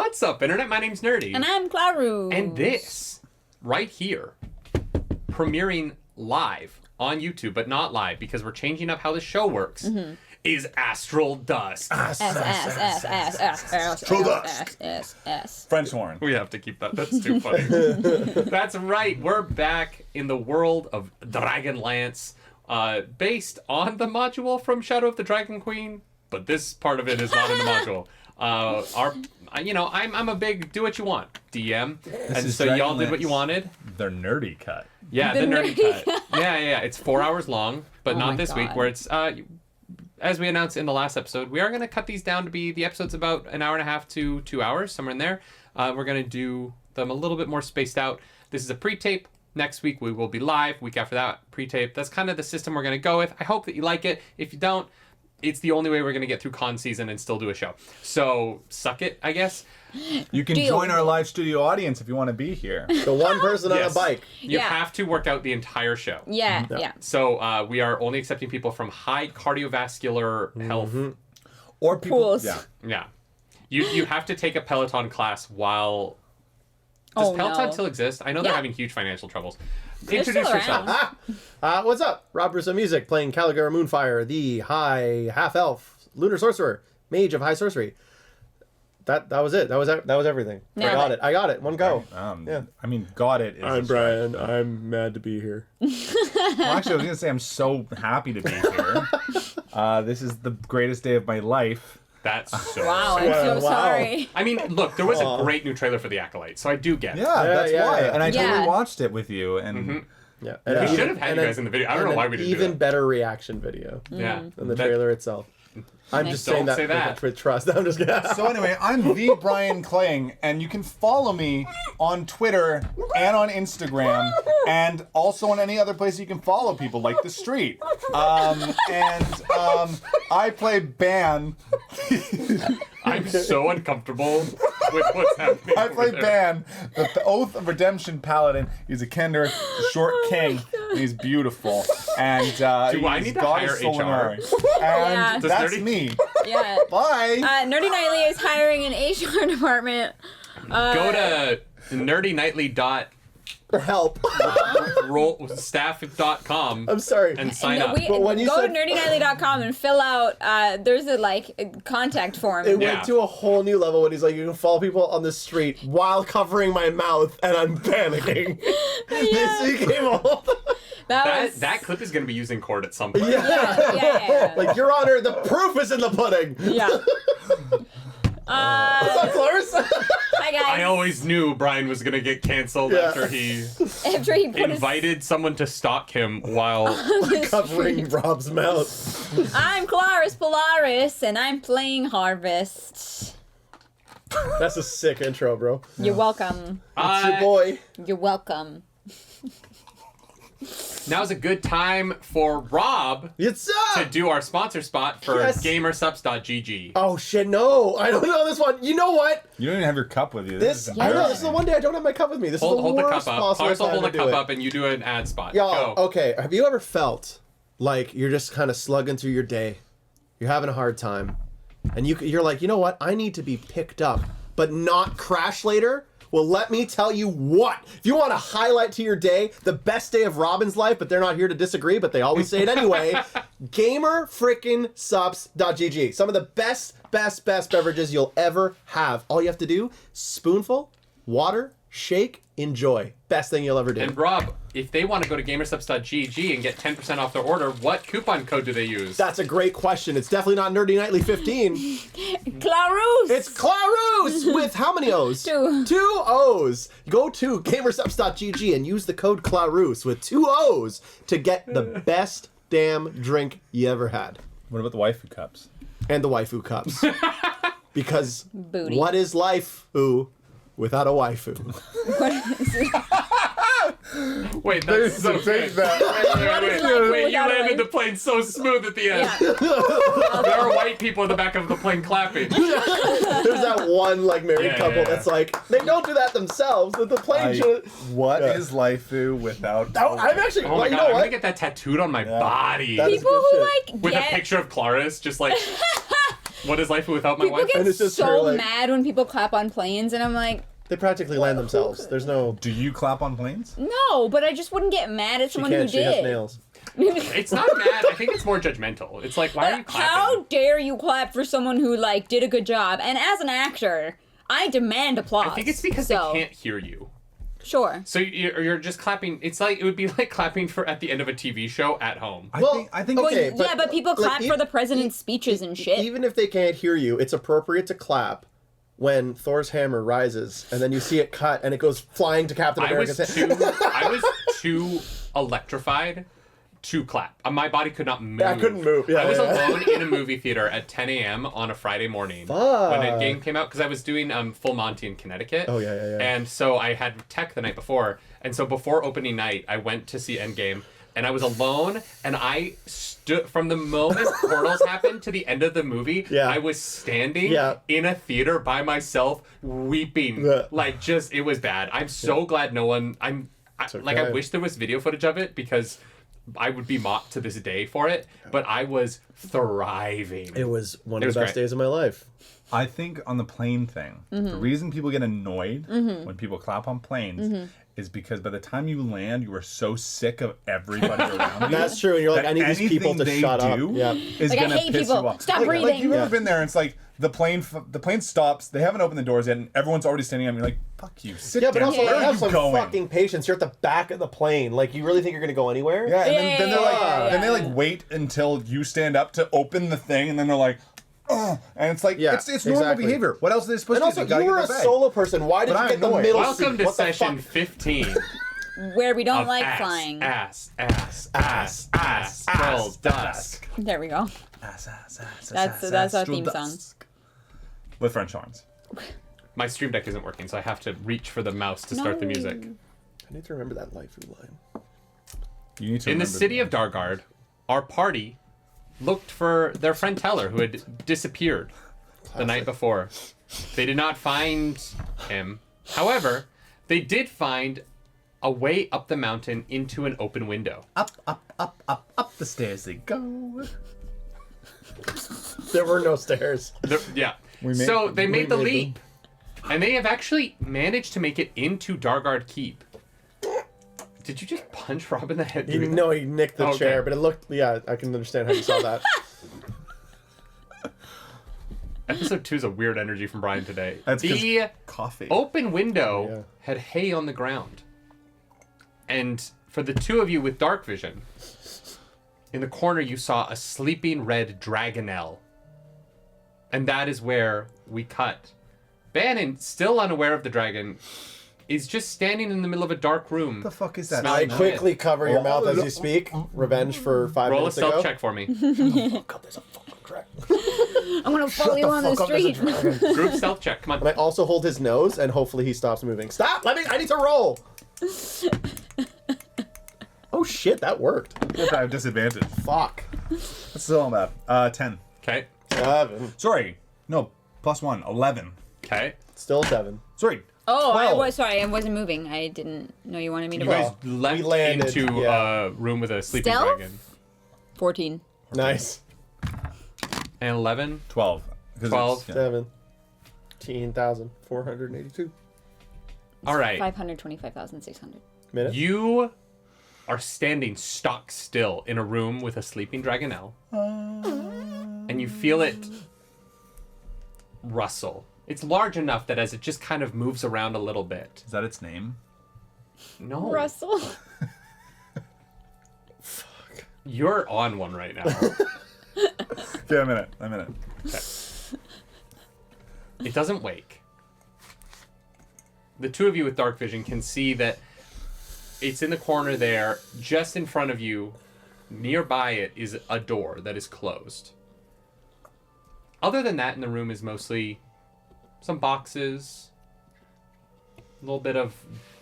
What's up, Internet? My name's Nerdy. And I'm Claru. And this, right here, premiering live on YouTube, but not live because we're changing up how the show works, is Astral Dusk. Astral Dusk. French horn. We have to keep that. That's too funny. That's right. We're back in the world of Dragonlance, based on the module from Shadow of the Dragon Queen, but this part of it is not in the module. I'm a big do what you want DM, and so y'all did what you wanted. Their nerdy cut. Yeah, the nerdy cut. Yeah. It's 4 hours long, but not this week, where it's as we announced in the last episode, we are going to cut these down to be the episodes about an hour and a half to 2 hours, somewhere in there. We're going to do them a little bit more spaced out. This is a pre-tape. Next week we will be live. Week after that, pre-tape. That's kind of the system we're going to go with. I hope that you like it. If you don't, it's the only way we're going to get through con season and still do a show. So, suck it, I guess. You can join our live studio audience if you want to be here. The one person on a bike. You have to work out the entire show. Yeah. So, we are only accepting people from high cardiovascular health. Or people. Pools. Yeah. You have to take a Peloton class while... Does Peloton still exist? I know they're having huge financial troubles. Introduce yourself. What's up? Rob Russo Music, playing Caligara Moonfire, the high half-elf lunar sorcerer, mage of high sorcery. That was it. That was everything. I got it. One go. I mean, got it. I'm Brian. I'm mad to be here. Well, actually, I was going to say I'm so happy to be here. This is the greatest day of my life. That's so Wow, I'm so sorry. I mean, look, there was a great new trailer for The Acolyte, so I do get it. Yeah, that's why. Yeah. And I totally watched it with you. And Yeah. We should have had you guys in the video. I don't know why we didn't do even that. better reaction video Yeah. than the trailer itself. I'm just saying Don't that, say that. with trust. I'm just kidding. so anyway, I'm the Brian Kling, and you can follow me on Twitter and on Instagram, and also on any other place you can follow people, like the street. I play Ban. I'm so uncomfortable with what's happening. I play over there. Ban, the Oath of Redemption Paladin. He's a Kender, a short king, and he's beautiful. And Do I he's need to goddess hire HR? Solinari. And Does that's Nerdy- me. Yeah. Bye. Nerdy Nightly is hiring an HR department. Go to nerdynightly.staff.com I'm sorry. and sign up. But when you go said- to nerdynightly.com and fill out, there's a contact form. It Yeah. went to a whole new level when he's like, you can follow people on the street while covering my mouth, and I'm panicking. This became a whole... That clip is going to be used in court at some point. Yeah. Like, Your Honor, the proof is in the pudding. Yeah. What's up, Clarence? Hi guys. I always knew Brian was going to get canceled after he put invited someone to stalk him while... Covering Rob's mouth. I'm Claris Polaris, and I'm playing Harvest. That's a sick intro, bro. You're welcome. It's your boy. You're welcome. Now's a good time for Rob It's to do our sponsor spot for Yes. gamersubs.gg. Oh shit, no. I don't know this one. You know what? You don't even have your cup with you. This is I know, this is the embarrassing. one day I don't have my cup with me. This Hold is the the worst cup up. possible Clarence will time hold the to do cup it. up and you do an ad spot. Y'all, Go. okay, have you ever felt like you're just kind of slugging through your day, you're having a hard time, and you're like, you know what, I need to be picked up, but not crash later? Well, let me tell you what. If you want to highlight to your day, the best day of Robin's life, but they're not here to disagree, but they always say it anyway, gamerfrickinsubs.gg. Some of the best beverages you'll ever have. All you have to do, spoonful, water, shake, enjoy. Best thing you'll ever do. And Rob, if they want to go to gamersubs.gg and get 10% off their order, what coupon code do they use? That's a great question. It's definitely not Nerdy Nightly 15. Clarus! It's Clarus with how many O's? 2. 2 O's. Go to gamersubs.gg and use the code Clarus with 2 O's to get the best damn drink you ever had. What about the waifu cups? And the waifu cups. Because Booty. what is life without a waifu? Wait, that's so good. Wait, you landed the plane so smooth at the end. There are white people in the back of the plane clapping. There's that one married couple that's like, they don't do that themselves, that the plane should... What is Lifeu without... I'm actually... Oh my you god, know I'm what? gonna get that tattooed on my body. That is People good who shit. With a picture of Claris, just like... What is life without my People wife? get And it's just so her, like- mad when people clap on planes, and I'm like, They practically land themselves. There's no. Do you clap on planes? no, but I just wouldn't get mad at She someone who can't. She has did. nails. It's not mad. I think it's more judgmental. It's like, why are you clapping? How dare you clap for someone who like did a good job? And as an actor, I demand applause. I think it's because so, they can't hear you. Sure. So you're just clapping. It's like, it would be like clapping for at the end of a TV show at home. I think okay, Yeah, but people clap for the president's speeches and shit. Even if they can't hear you, it's appropriate to clap when Thor's hammer rises, and then you see it cut, and it goes flying to Captain I America's was head. I was too electrified to clap. My body could not move. I couldn't move. Yeah, I was yeah. alone in a movie theater at 10 a.m. on a Friday morning Fuck. when a game came out, because I was doing Full Monty in Connecticut. Oh, yeah. And so I had tech the night before, and so before opening night, I went to see Endgame, and I was alone, and I stood from the moment portals happened to the end of the movie. Yeah. I was standing Yeah. in a theater by myself, weeping. Yeah. Like, just, it was bad. I'm so glad no one. I okay. wish there was video footage of it, because I would be mocked to this day for it. But I was thriving. It was one It of was the best great. days of my life. I think on the plane thing, the reason people get annoyed when people clap on planes is because by the time you land, you are so sick of everybody around you. That's true, and you're like, that I need these people to anything shut they up. do Yeah. is Like, I gonna hate piss people. you off. Stop Like breathing. you've Yeah. ever been there, and it's like the plane stops. They haven't opened the doors yet, and everyone's already standing up. And you're like, "Fuck you, sit Yeah, but down." also Where like, are have you some going? fucking patience. You're at the back of the plane. Like, you really think you're gonna go anywhere? Yeah, and Yeah, then they're like, yeah, then they yeah. like wait until you stand up to open the thing, and then they're like, "Ugh," and it's like, Yeah, it's normal exactly. behavior. What else are they supposed And to also, do? They gotta you get were a their bag. solo person. Why did But you I'm get the annoyed. middle Welcome seat? to What the session fuck? 15 Where we don't of like ass, flying. ass, Astral Dusk. There we go. That's That's our theme song. with French horns. My stream deck isn't working, so I have to reach for the mouse to start the music. I need to remember that Lifu line. You need to In the remember city of Dargard, our party looked for their friend Teller, who had disappeared the night before. They did not find him. However, they did find a way up the mountain into an open window. up the stairs they go. There were no stairs. Yeah. made- So they we made the made leap, and they have actually managed to make it into Dargard Keep. Did you just punch Rob in the head? doing that? No, he nicked the Okay. chair, but it looked. Yeah, I can understand how you saw that. Episode 2 is a weird energy from Brian today. That's 'cause the coffee. open window Yeah. had hay on the ground. And for the two of you with dark vision, in the corner you saw a sleeping red Dragonelle. And that is where we cut. Bannon, still unaware of the dragon, is just standing in the middle of a dark room. What the fuck is that? Smelling I quickly cover your mouth as you speak. Revenge for 5 Roll a minutes stealth ago. check for me. God, there's a fucking dragon. I'm gonna follow you on the Fuck up, there's a street. dragon. Group stealth check, come And I on. also hold his nose, and hopefully he stops moving. Stop! I need to roll! Oh shit, that worked. I have disadvantage. Fuck. That's still bad. 10. Okay. 7. Sorry. No, +1. 11. Okay. Still 7. Sorry. Oh, 12. I wasn't moving. I didn't know you wanted me to You roll. guys leapt we landed, into yeah. a room with a sleeping Stealth? dragon. 14. Nice. And 11. 12. 'Cause 12. it's- 17,482 All right. 525,600. minutes. You are standing stock still in a room with a sleeping dragonelle. And you feel it rustle. It's large enough that as it just kind of moves around a little bit. Is that its name? No. Russell. You're on one right now. Okay, a minute. It doesn't wake. The two of you with dark vision can see that it's in the corner there, just in front of you. Nearby it is a door that is closed. Other than that, in the room is mostly some boxes, a little bit of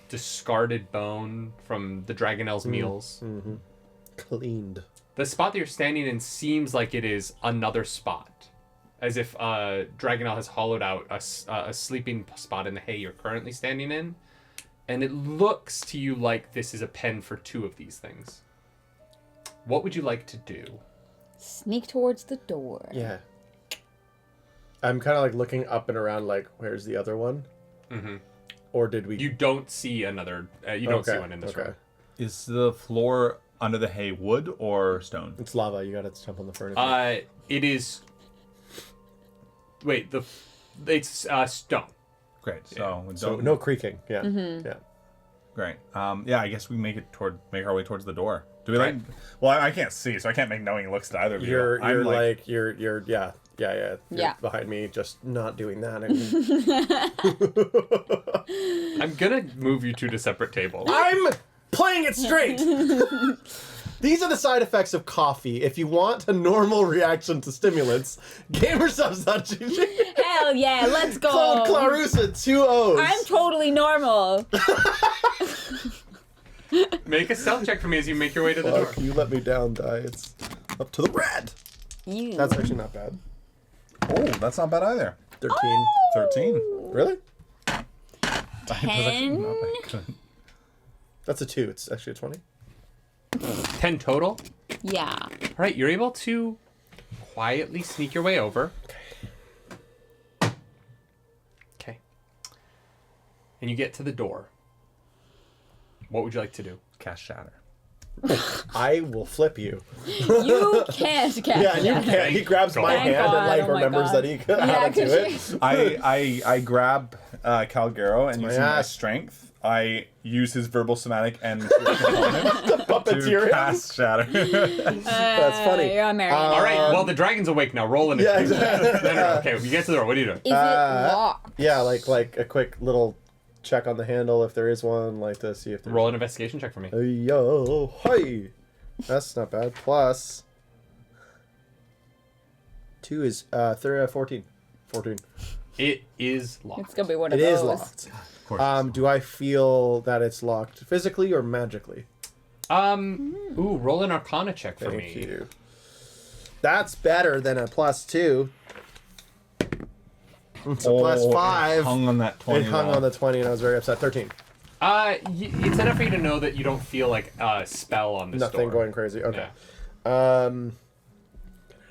discarded bone from the Dragonelle's meals. Cleaned. The spot that you're standing in seems like it is another spot, as if Dragonelle has hollowed out a sleeping spot in the hay you're currently standing in, and it looks to you like this is a pen for two of these things. What would you like to do? Sneak towards the door. Yeah. I'm kind of like looking up and around, like, where's the other one? Mm-hmm. Or did we? You don't see another. You don't see one in this room. Is the floor under the hay wood or stone? It's lava. You gotta jump on the furniture. It is. Wait, it's stone. Great. Yeah. So no creaking. Yeah. Mm-hmm. Yeah. Great. Yeah, I guess we make our way towards the door. Do we like? Well, I can't see, so I can't make knowing looks to either of you. You're yeah. Yeah. You're behind me, just not doing that. I'm gonna move you two to separate tables. I'm playing it straight. These are the side effects of coffee. If you want a normal reaction to stimulants, GamerSubs.gg. Hell yeah, let's go. Claude Clarusa, 2 O's. I'm totally normal. Make a stealth check for me as you make your way to the door. Fuck, you let me down, die. It's up to the red. That's actually not bad. Oh, that's not bad either. 13. 13. Really? 10. That's a 2. It's actually a 20. 10 total. Yeah. All right, you're able to quietly sneak your way over. Okay. And you get to the door. What would you like to do? Cast Shatter. I will flip you. You can't catch Yeah, you that. can't. He grabs my Thank hand God, and like oh my remembers God. that he how to do it. I grab Calgaro and my using my ass. strength, I use his verbal somatic and component Puppeteer to him. cast Shatter. That's funny. You're married. All right, well, the dragon's awake now. Roll in it. Yeah, exactly. No. Okay, you get to the door. What are you doing? Is it locked? Yeah, like a quick little check on the handle if there is one, like to see if there's. Roll an investigation check for me. Yo, hi. That's not bad. Plus 2 is 14. 14. It is locked. It's gonna be one of It those. is locked. Of course. Do I feel that it's locked physically or magically? Ooh, roll an Arcana check for Thank me. you. That's better than a +2. It's a +5. It hung on that 20. It hung on the 20 and I was very upset. 13. It's enough for you to know that you don't feel like a spell on this Nothing door. going crazy. Okay. Yeah. Can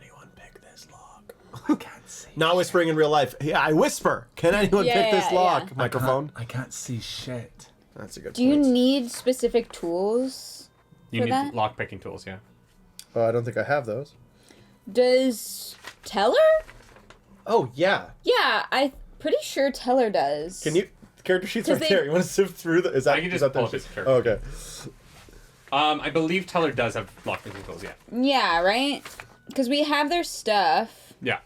anyone pick this lock? I can't see. Not whispering in real life. Yeah, I whisper. Can anyone pick this lock? yeah. Microphone. I can't see shit. That's a good Do you point. need specific tools You for need that? lock picking tools, yeah. I don't think I have those. Does Teller? Oh, yeah. Yeah, I'm pretty sure Teller does. Can you... Character sheets 'Cause right they- there. You want to sift through the... Is that, I can just is that pull the up his sheet? character. Oh, okay. I believe Teller does have lock picking tools, yeah. Yeah, right? Because we have their stuff. Yeah.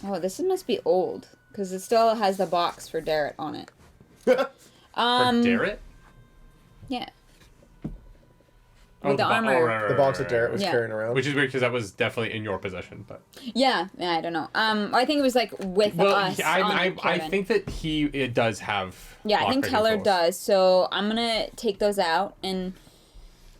Oh, this must be old. Because it still has the box for Darrett on it. For Darrett? Yeah. Oh, With the armor. The box that Darrett was Yeah. carrying around. Which is weird because that was definitely in your possession, but Yeah, I don't know. I think it was like with us. on I Kevin. think that it does have. Yeah, I think lock-picking Teller tools. does. So I'm gonna take those out, and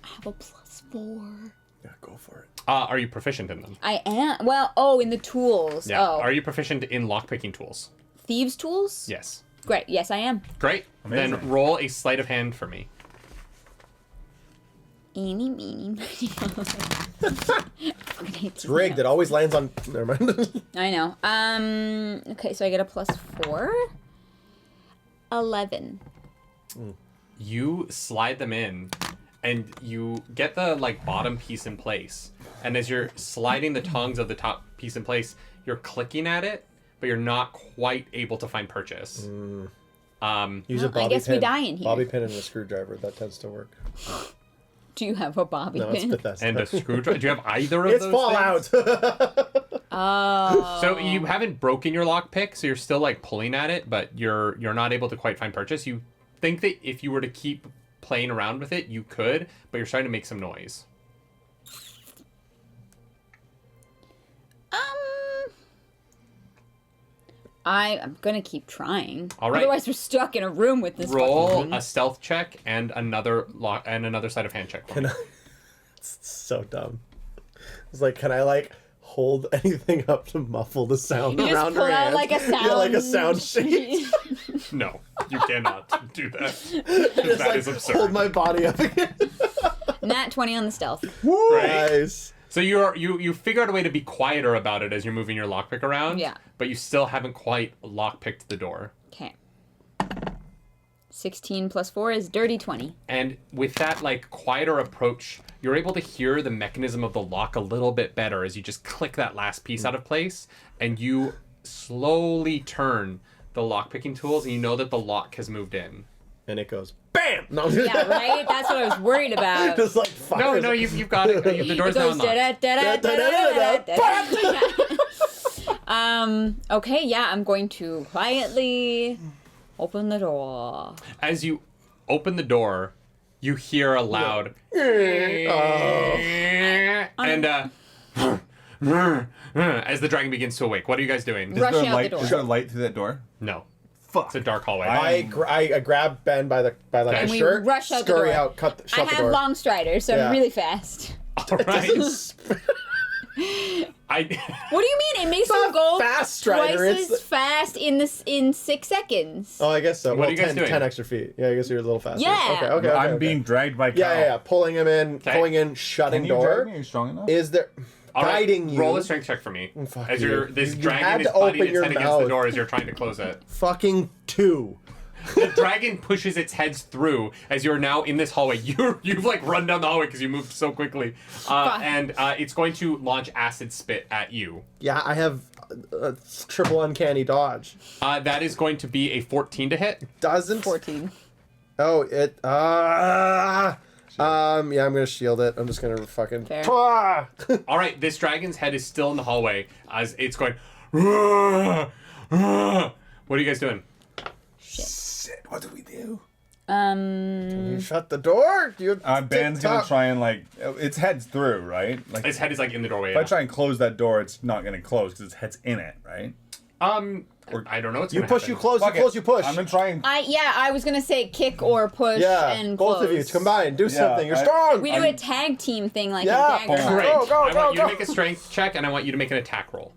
I have a +4. Yeah, go for it. Are you proficient in them? I am. Well, in the tools. Yeah. Oh, Are you proficient in lock picking tools? thieves' tools? Yes. Great. Yes, I am. Great. Amazing. Then roll a sleight of hand for me. Eeny, meeny, miny, It's rigged. It always lands on... Never mind. I know. Okay, so I get a +4. 11. You slide them in, and you get the bottom piece in place. And as you're sliding the tongs of the top piece in place, you're clicking at it, but you're not quite able to find purchase. Use Well, a I bobby guess pin. we die in here. Bobby pin and a screwdriver. That tends to work. Do you have a bobby No, it's pin? Bethesda. And a screwdriver. Do you have either of It's those Fallout. things? Oh. So you haven't broken your lockpick, so you're still pulling at it, but you're not able to quite find purchase. You think that if you were to keep playing around with it, you could, but you're starting to make some noise. I'm gonna keep trying. All right. Otherwise, we're stuck in a room with this Roll fucking thing. a stealth check and another sleight of hand check. For me. It's so dumb. It's like, can I hold anything up to muffle the sound You just around pull her out hand? like a sound. Yeah, like a sound sheet. No, you cannot do that. Just That is absurd. hold my body up again. Nat 20 on the stealth. Great. Nice. So you figure out a way to be quieter about it as you're moving your lockpick around. Yeah. But you still haven't quite lockpicked the door. Okay. 16 plus 4 is dirty 20. And with that like quieter approach, you're able to hear the mechanism of the lock a little bit better as you just click that last piece out of place, and you slowly turn the lockpicking tools, and you know that the lock has moved in. And it goes BAM! No. Yeah, right? That's what I was worried about. Just like fires. No, you've got it. The door's now unlocked. Okay, yeah, I'm going to quietly open the door. As you open the door, you hear a loud and as the dragon begins to awake. What are you guys doing? Rushing out the door. Is there a light through that door? No. Fuck. It's a dark hallway. I grab Ben by like And his we shirt, rush out the scurry door. out, shut I the have door. long striders, so Yeah. I'm really fast. All right. What do you mean? It makes them go fast strider, twice it's as fast in 6 seconds. Oh, I guess so. What Well, are you guys 10, doing? 10 extra feet. Yeah, I guess you're a little faster. Yeah. Okay. I'm being dragged by Cal. Yeah. Pulling him in, Okay. pulling in, shutting Can you door. drag me? Are you strong enough? Is there All right, guiding you? Roll a strength check for me. Fuck as you. this You dragon had is to butting open its your head against the mouth. door as you're trying to close it. Fucking 2. The dragon pushes its heads through as you're now in this hallway. You've like run down the hallway because you moved so quickly, and it's going to launch acid spit at you. Yeah, I have a triple uncanny dodge. That is going to be a 14 to hit. Doesn't 14. Oh, it yeah, I'm gonna shield it. I'm just gonna fucking Fair. Ah! All right, this dragon's head is still in the hallway as it's going. What are you guys doing? Shit, what do we do? You shut the door. You Ben's gonna try and like, its head's through, right? Like, Its head is like in the doorway. if I try and close that door, it's not gonna close because its head's in it, right? I don't know. What's You gonna push, happen. you close, Fuck you close, it. you push. I'm gonna try and. I was gonna say kick or push Yeah, and both close. of you combine. Do something. You're I- strong. We do a tag team thing like Yeah. in Dagger. Great. Go, go, I want you go. to make a strength check, and I want you to make an attack roll.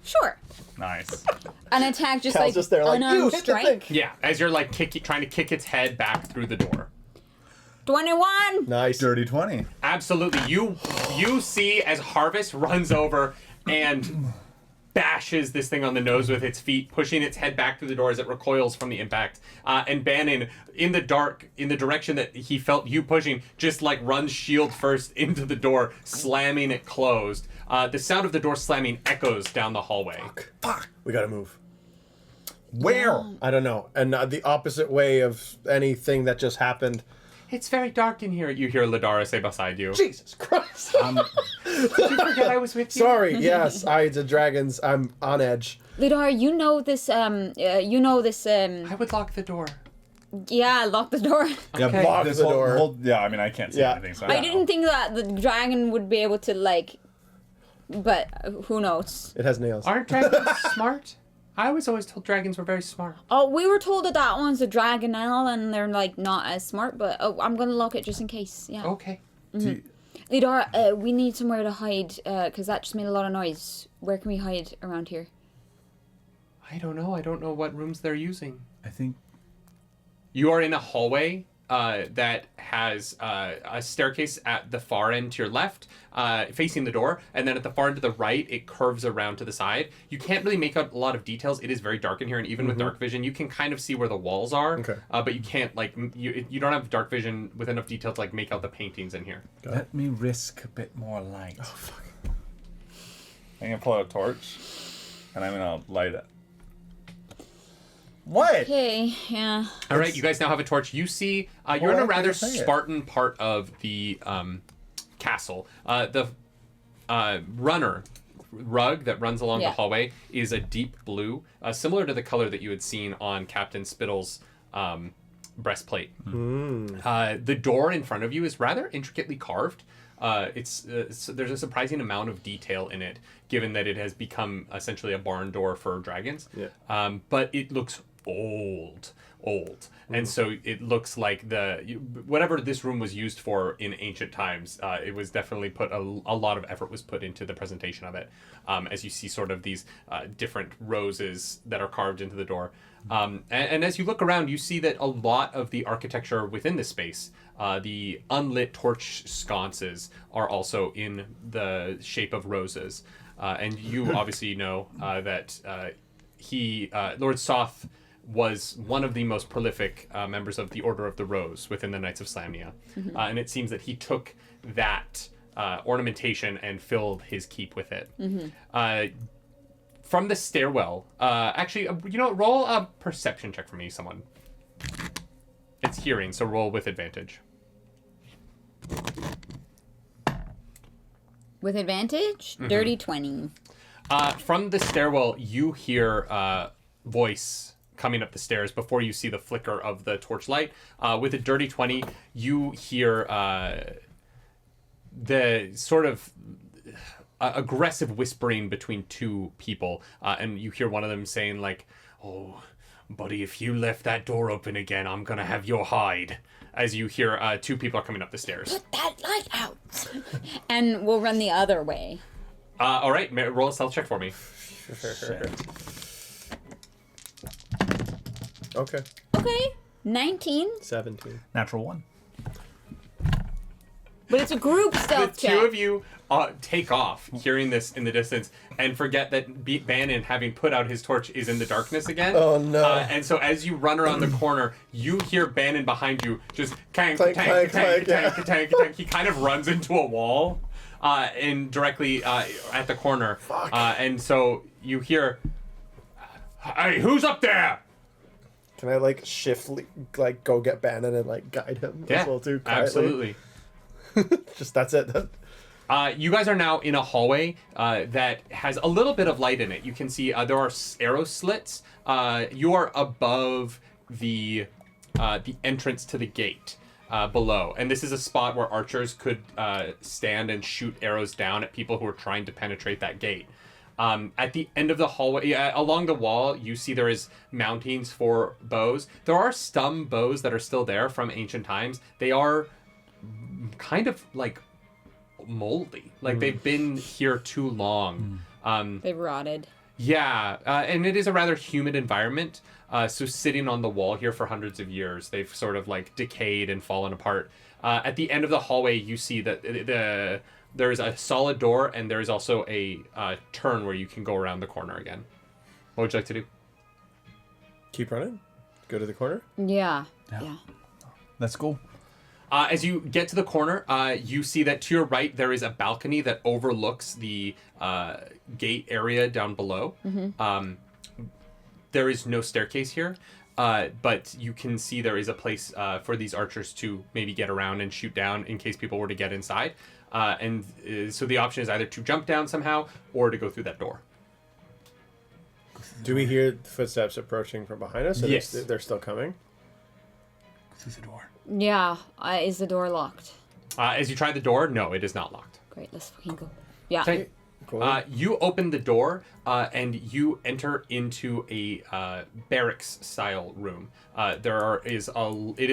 Sure. Nice. An attack just Cal's like just there like, unarmed you hit the strike. thing. Yeah, as you're like trying to kick its head back through the door. 21. Nice. Dirty 20. Absolutely. You see as Harvest runs over and bashes this thing on the nose with its feet, pushing its head back through the door as it recoils from the impact. And Bannon, in the dark, in the direction that he felt you pushing, just like runs shield first into the door, slamming it closed. The sound of the door slamming echoes down the hallway. Fuck. We gotta move. Where? I don't know. And the opposite way of anything that just happened. It's very dark in here, you hear Ladara say beside you. Jesus Christ. Did you forget I was with you? Sorry. Yes, the dragons. I'm on edge. Lidar, you know this. I would lock the door. Yeah, lock the door. Yeah, Okay. lock the door. yeah, I mean, I can't see Yeah. anything. So I didn't think that the dragon would be able to like, but who knows? It has nails. Aren't dragons smart? I was always told dragons were very smart. Oh, we were told that that one's a dragonelle and they're like not as smart, but I'm gonna lock it just in case. Yeah. Okay. Lidar, we need somewhere to hide because that just made a lot of noise. Where can we hide around here? I don't know. I don't know what rooms they're using. I think. You are in a hallway that has a staircase at the far end to your left, facing the door, and then at the far end to the right, it curves around to the side. You can't really make out a lot of details. It is very dark in here, and even with dark vision, you can kind of see where the walls are. Okay. But you can't you don't have dark vision with enough detail to like make out the paintings in here. Let me risk a bit more light. Oh, fuck. I'm gonna pull out a torch, and I'm gonna light it. What? Okay, yeah. All right, you guys now have a torch. You see, you're in a rather Spartan part of the castle. The runner rug that runs along the hallway is a deep blue, similar to the color that you had seen on Captain Spittle's breastplate. The door in front of you is rather intricately carved. There's a surprising amount of detail in it, given that it has become essentially a barn door for dragons. Yeah. But it looks old. And so it looks like whatever this room was used for in ancient times, it was definitely a lot of effort was put into the presentation of it. As you see sort of these different roses that are carved into the door. And as you look around, you see that a lot of the architecture within this space, the unlit torch sconces, are also in the shape of roses. And you obviously know that Lord Soth was one of the most prolific members of the Order of the Rose within the Knights of Slamnia. And it seems that he took that ornamentation and filled his keep with it. From the stairwell, actually, roll a perception check for me, someone. It's hearing, so roll with advantage. With advantage? Dirty 20. From the stairwell, you hear voice coming up the stairs before you see the flicker of the torchlight. With a dirty 20, you hear the sort of aggressive whispering between two people, and you hear one of them saying like, "Oh, buddy, if you left that door open again, I'm gonna have your hide." As you hear two people are coming up the stairs. Put that light out! And we'll run the other way. All right, roll a stealth check for me. Okay. Okay. 19. 17. Natural 1. But it's a group The stealth check. two of you take off, hearing this in the distance, and forget that Bannon, having put out his torch, is in the darkness again. Oh, no. And so as you run around the corner, you hear Bannon behind you just tank. He kind of runs into a wall, and directly at the corner. Fuck. And so you hear, "Hey, who's up there?" Can I go get Bannon and guide him as well too? Quietly? Absolutely. Just that's it. You guys are now in a hallway that has a little bit of light in it. You can see there are arrow slits. You are above the entrance to the gate below, and this is a spot where archers could stand and shoot arrows down at people who are trying to penetrate that gate. At the end of the hallway, along the wall, you see there is mountings for bows. There are some bows that are still there from ancient times. They are kind of moldy, they've been here too long. They've rotted. Yeah, and it is a rather humid environment, so sitting on the wall here for hundreds of years, they've sort of decayed and fallen apart. At the end of the hallway, you see that there is a solid door, and there is also a turn where you can go around the corner again. What would you like to do? Keep running? Go to the corner? Yeah. Let's go. As you get to the corner, you see that to your right there is a balcony that overlooks the gate area down below. There is no staircase here, but you can see there is a place for these archers to maybe get around and shoot down in case people were to get inside. So the option is either to jump down somehow or to go through that door. Do we hear footsteps approaching from behind us? Yes. They're still coming? Go through the door. Yeah. Is the door locked? As you try the door, no, it is not locked. Great. Let's fucking go. Yeah. Okay. Cool. You open the door and you enter into a barracks-style room. It is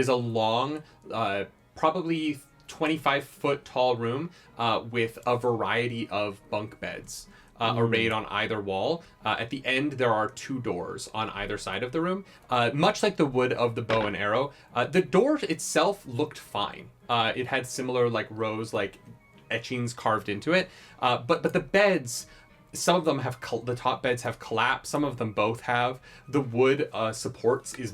a long, probably 25-foot tall room with a variety of bunk beds arrayed on either wall. At the end, there are two doors on either side of the room, much like the wood of the bow and arrow. The door itself looked fine. It had similar rows, etchings carved into it, but the beds, some of them have the top beds have collapsed, some of them both have. The wood supports is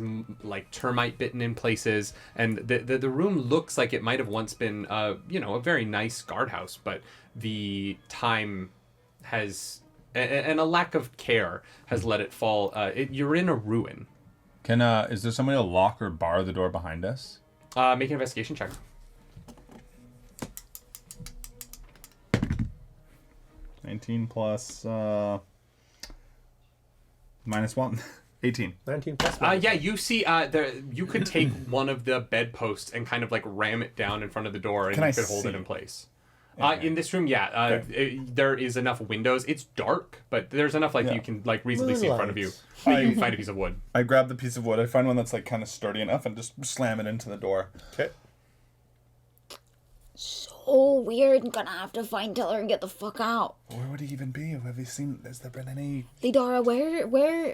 termite bitten in places, and the room looks like it might have once been a very nice guardhouse, but the time has and a lack of care has let it fall. You're in a ruin. Is there somebody to lock or bar the door behind us? Make an investigation check. 19 plus minus 1. 18. 19 plus. Yeah, you see, you could take one of the bedposts and kind of ram it down in front of the door, and Can you I could hold it see? in place. In this room, there is enough windows. It's dark, but there's enough light that you can like reasonably see in front of you. You can find a piece of wood. I grab the piece of wood. I find one that's like kind of sturdy enough and just slam it into the door. Okay. So weird. I'm gonna have to find Tiller and get the fuck out. Where would he even be? Have you seen? Has there been any? Lidara, where?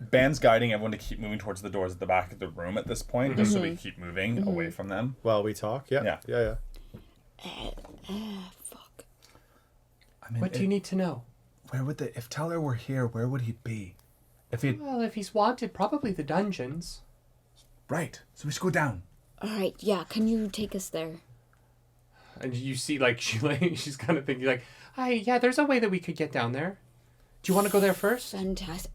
Ban's guiding everyone to keep moving towards the doors at the back of the room at this point, just so we keep moving away from them. While we talk, yeah. Fuck. I mean, What do you need to know? Where would if Teller were here, where would he be? Well, if he's wanted, probably the dungeons. Right. So we should go down. All right. Yeah. Can you take us there? And you see, like, she's kind of thinking, like, yeah, there's a way that we could get down there. Do you want to go there first? Fantastic.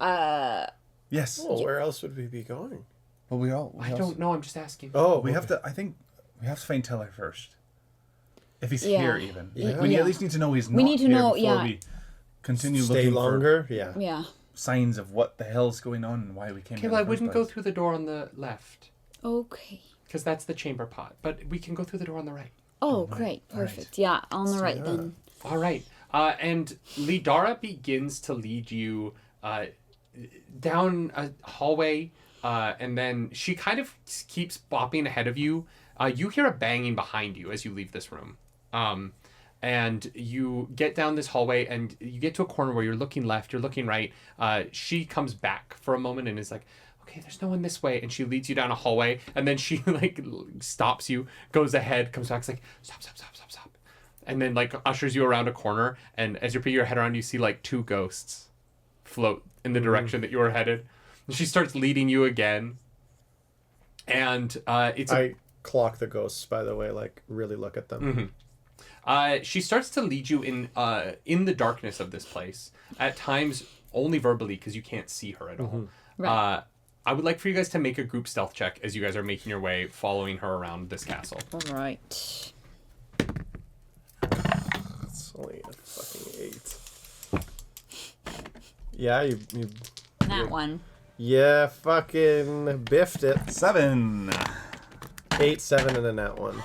Yes. Well, where else would we be going? Well, I don't know. I'm just asking. Oh, we have to. I think we have to find Teller first. If he's Yeah. here, even Yeah. we at least need to know he's not. We need to here know, before yeah. we continue stay looking longer. for Yeah. signs of what the hell's going on and why we came. Okay, here well, I in the first wouldn't go place. through the door on the left, Okay. because that's the chamber pot. But we can go through the door on the right. Oh, great. Perfect. Yeah. On the right then. All right. And Lidara begins to lead you down a hallway, and then she kind of keeps bopping ahead of you. You hear a banging behind you as you leave this room. And you get down this hallway, and you get to a corner where you're looking left, you're looking right. She comes back for a moment and is like, okay, there's no one this way. And she leads you down a hallway, and then she like stops you, goes ahead, comes back, is like, stop. And then like ushers you around a corner, and as you're putting your head around, you see like two ghosts float in the direction that you were headed. And she starts leading you again. And I clock the ghosts, by the way, like really look at them. she starts to lead you in the darkness of this place, at times only verbally because you can't see her at all. Right. I would like for you guys to make a group stealth check as you guys are making your way, following her around this castle. All right. It's only a fucking 8. Yeah, you That one. yeah, fucking biffed it. 7. 8, 7, and a nat 1.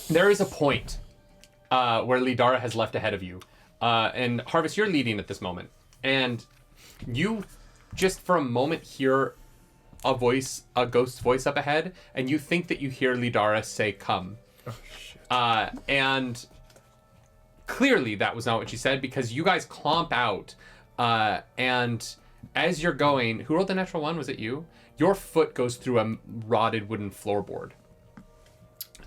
There is a point where Lidara has left ahead of you. And Harvest, you're leading at this moment. And you just for a moment hear a ghost voice up ahead, and you think that you hear Lidara say, "Come." Oh, shit. And clearly that was not what she said, because you guys clomp out. And as you're going, who rolled the natural 1? Was it you? Your foot goes through a rotted wooden floorboard.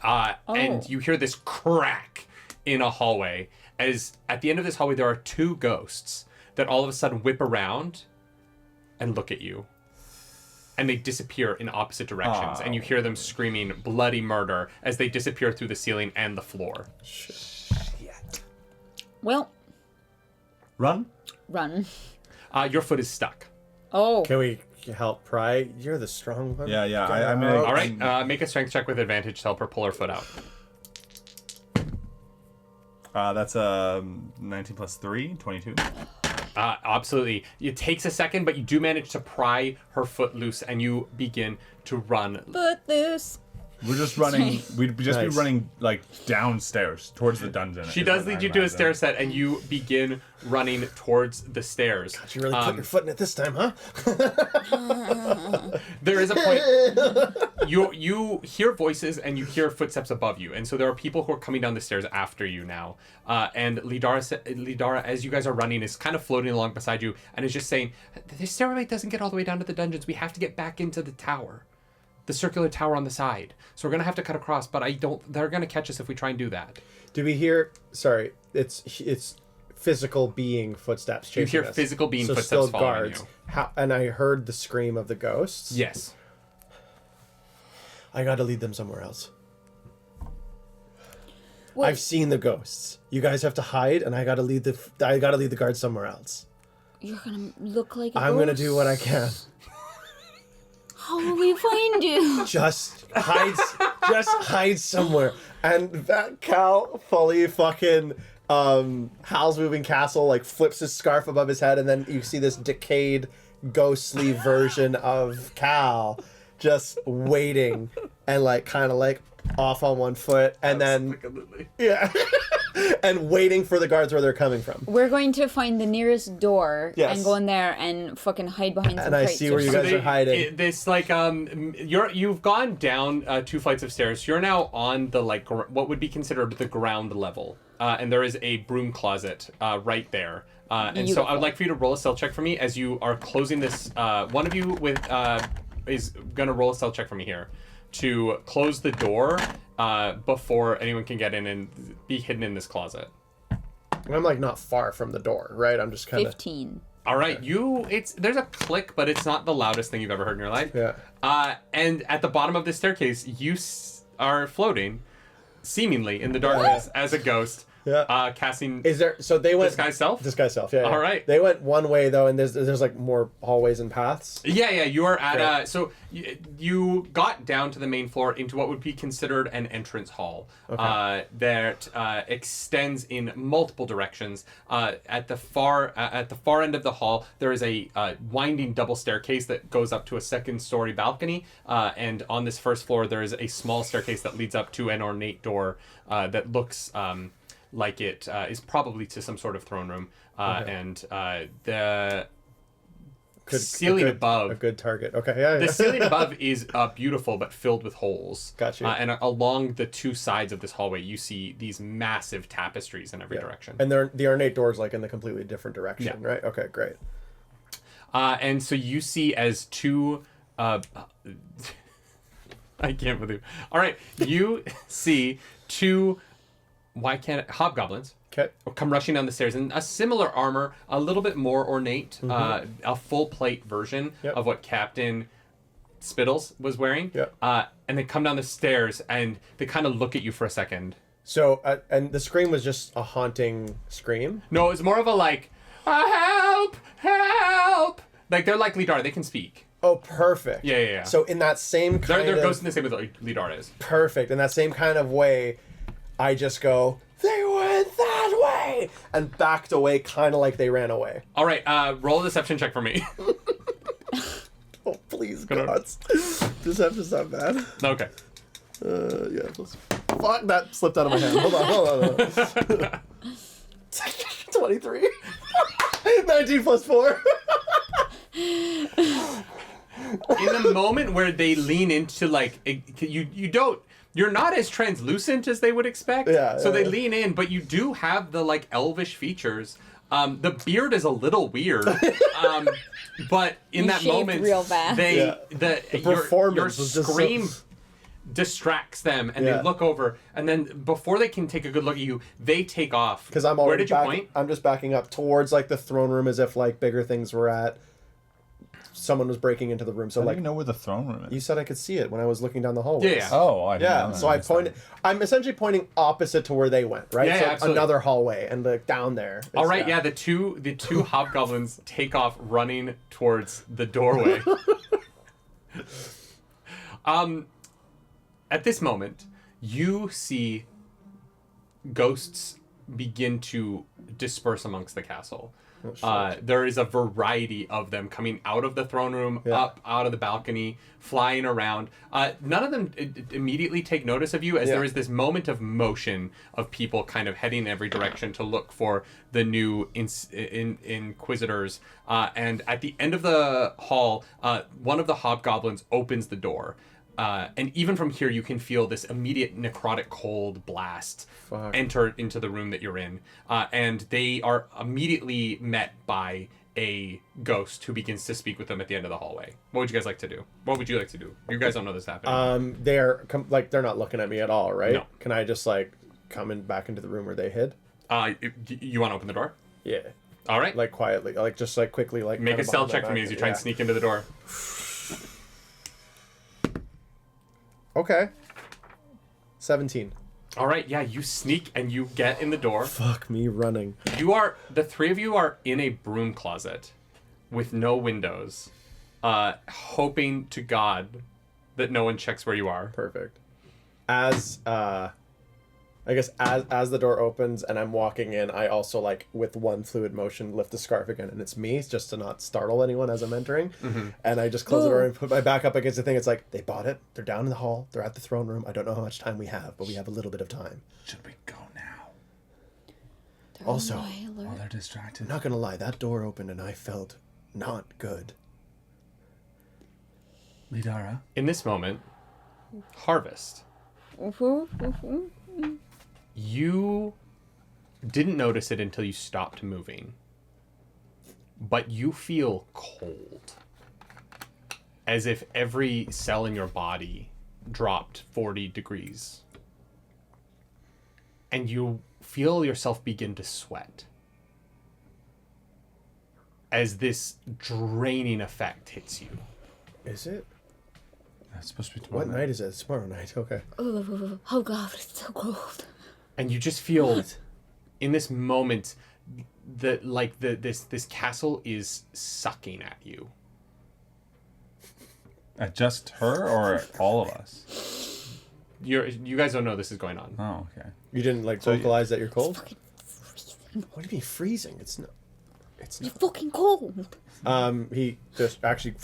And you hear this crack in a hallway, as at the end of this hallway there are two ghosts that all of a sudden whip around and look at you. And they disappear in opposite directions, and you hear them screaming bloody murder as they disappear through the ceiling and the floor. Shit. Well, Run. run. Your foot is stuck. Oh. Can we help Pry? You're the strong one. Yeah. Get I mean, out. All right, make a strength check with advantage to help her pull her foot out. That's 19 plus 3, 22. Absolutely. It takes a second, but you do manage to pry her foot loose, and you begin to run. Foot loose. We're just running. We'd just Nice. be running like downstairs towards the dungeon. She is does what lead I you to a imagine. stair set, and you begin running towards the stairs. You really put your foot in it this time, huh? There is a point. You hear voices and you hear footsteps above you, and so there are people who are coming down the stairs after you now. And Lidara, as you guys are running, is kind of floating along beside you, and is just saying, "This stairway doesn't get all the way down to the dungeons. We have to get back into the tower, the circular tower on the side. So we're gonna have to cut across. But they're gonna catch us if we try and do that." Do we hear? Sorry, it's physical being footsteps chasing You hear us. physical being so footsteps still following guards. you. And I heard the scream of the ghosts. Yes. I gotta lead them somewhere else. Wait. I've seen the ghosts. You guys have to hide, and I gotta lead the guards somewhere else. You're gonna look like a I'm gonna ghost. do what I can. How will we find you? Just hide somewhere. And that Cal fully fucking Hal's Moving Castle like flips his scarf above his head, and then you see this decayed ghostly version of Cal just waiting and like kind of like off on one foot and Absolutely. then and waiting for the guards where they're coming from. We're going to find the nearest door Yes. and go in there and fucking hide behind some And I crates see or where you something. guys are hiding. This like you've gone down 2 flights of stairs. You're now on the like what would be considered the ground level, and there is a broom closet right there. And so I would like for you to roll a stealth check for me as you are closing this. One of you with is gonna roll a stealth check for me here to close the door before anyone can get in and be hidden in this closet. I'm like not far from the door, right? I'm just kind of 15. All right, there's a click, but it's not the loudest thing you've ever heard in your life. Yeah. And at the bottom of this staircase, you are floating, seemingly in the darkness as a ghost. Yeah. Casting. Is there? So they went Disguise self? Disguise self. Yeah. All right. They went one way though, and there's like more hallways and paths. Yeah. You are at Okay. so you got down to the main floor into what would be considered an entrance hall that extends in multiple directions. At the far end of the hall, there is a winding double staircase that goes up to a second-story balcony, and on this first floor, there is a small staircase that leads up to an ornate door that looks. Like it is probably to some sort of throne room, and the ceiling above a good target. Okay, yeah. the ceiling above is beautiful but filled with holes. Gotcha. And along the 2 sides of this hallway, you see these massive tapestries in every direction. And the ornate door's like in the completely different direction, right? Okay, great. And so you see as 2. I can't believe. All right, you see 2. Hobgoblins Okay. come rushing down the stairs in a similar armor, a little bit more ornate, a full plate version of what Captain Spittles was wearing. Yep. And they come down the stairs and they kind of look at you for a second. So and the scream was just a haunting scream. No, it's more of a like, help, help. Like they're like Lidar, they can speak. Oh, perfect. Yeah. So in that same kind They're of ghosts in the same way that Lidar is. perfect, in that same kind of way, I just go, they went that way, and backed away, kind of like they ran away. All right, roll a deception check for me. Oh, please, God. This episode's not bad. Okay. Yeah. Fuck, that slipped out of my hand. Hold on. 23. 19 plus 4. In the moment where they lean into like you're not as translucent as they would expect. So they lean in, but you do have the like elvish features. The beard is a little weird. But in that shaved moment real fast. the performance your was just scream distracts them and they look over and then before they can take a good look at you, they take off. Because I'm Where already did you point? I'm just backing up towards like the throne room as if like bigger things were at. Someone was breaking into the room. So I don't like even know where the throne room is. you said I could see it when I was looking down the hallway. Yeah. Oh, I didn't know Yeah, that. so I pointed. I'm essentially pointing opposite to where they went, right? Yeah, so absolutely. another hallway, and like down there. All right, yeah, the two hobgoblins take off running towards the doorway. At this moment, you see ghosts begin to disperse amongst the castle. There is a variety of them coming out of the throne room, up out of the balcony, flying around. None of them immediately take notice of you as there is this moment of motion of people kind of heading in every direction to look for the new inquisitors. And at the end of the hall, one of the hobgoblins opens the door. And even from here, you can feel this immediate necrotic cold blast enter into the room that you're in. And they are immediately met by a ghost who begins to speak with them at the end of the hallway. What would you guys like to do? What would you like to do? You guys don't know this happening. They're they're not looking at me at all, right? No. Can I just like come back into the room where they hid? You want to open the door? Yeah. All right. Like quietly, like just like quickly, like Make kinda a stealth behind check my for me back. as you try and sneak into the door. Okay. 17. All right. Yeah, you sneak and you get in the door. Fuck me running. The 3 of you are in a broom closet with no windows, hoping to God that no one checks where you are. Perfect. As I guess as the door opens and I'm walking in, I also like with one fluid motion lift the scarf again, and it's me, just to not startle anyone as I'm entering. And I just close the door and put my back up against the thing. It's like they bought it. They're down in the hall. They're at the throne room. I don't know how much time we have, but we have a little bit of time. Should we go now? Also, While they're distracted. I'm not gonna lie, that door opened and I felt not good. Lidara. In this moment, Harvest, you didn't notice it until you stopped moving, but you feel cold, as if every cell in your body dropped 40 degrees, and you feel yourself begin to sweat as this draining effect hits you. Is it? That's supposed to be tomorrow. What night is it? It's tomorrow night. Okay. Oh god, it's so cold. And you just feel in this moment that this castle is sucking at you. At just her or at all of us? You guys don't know this is going on. Oh, okay. You didn't like So vocalize that you're cold? Fucking freezing. What do you mean freezing? It's not. It's You're not. fucking cold. He just actually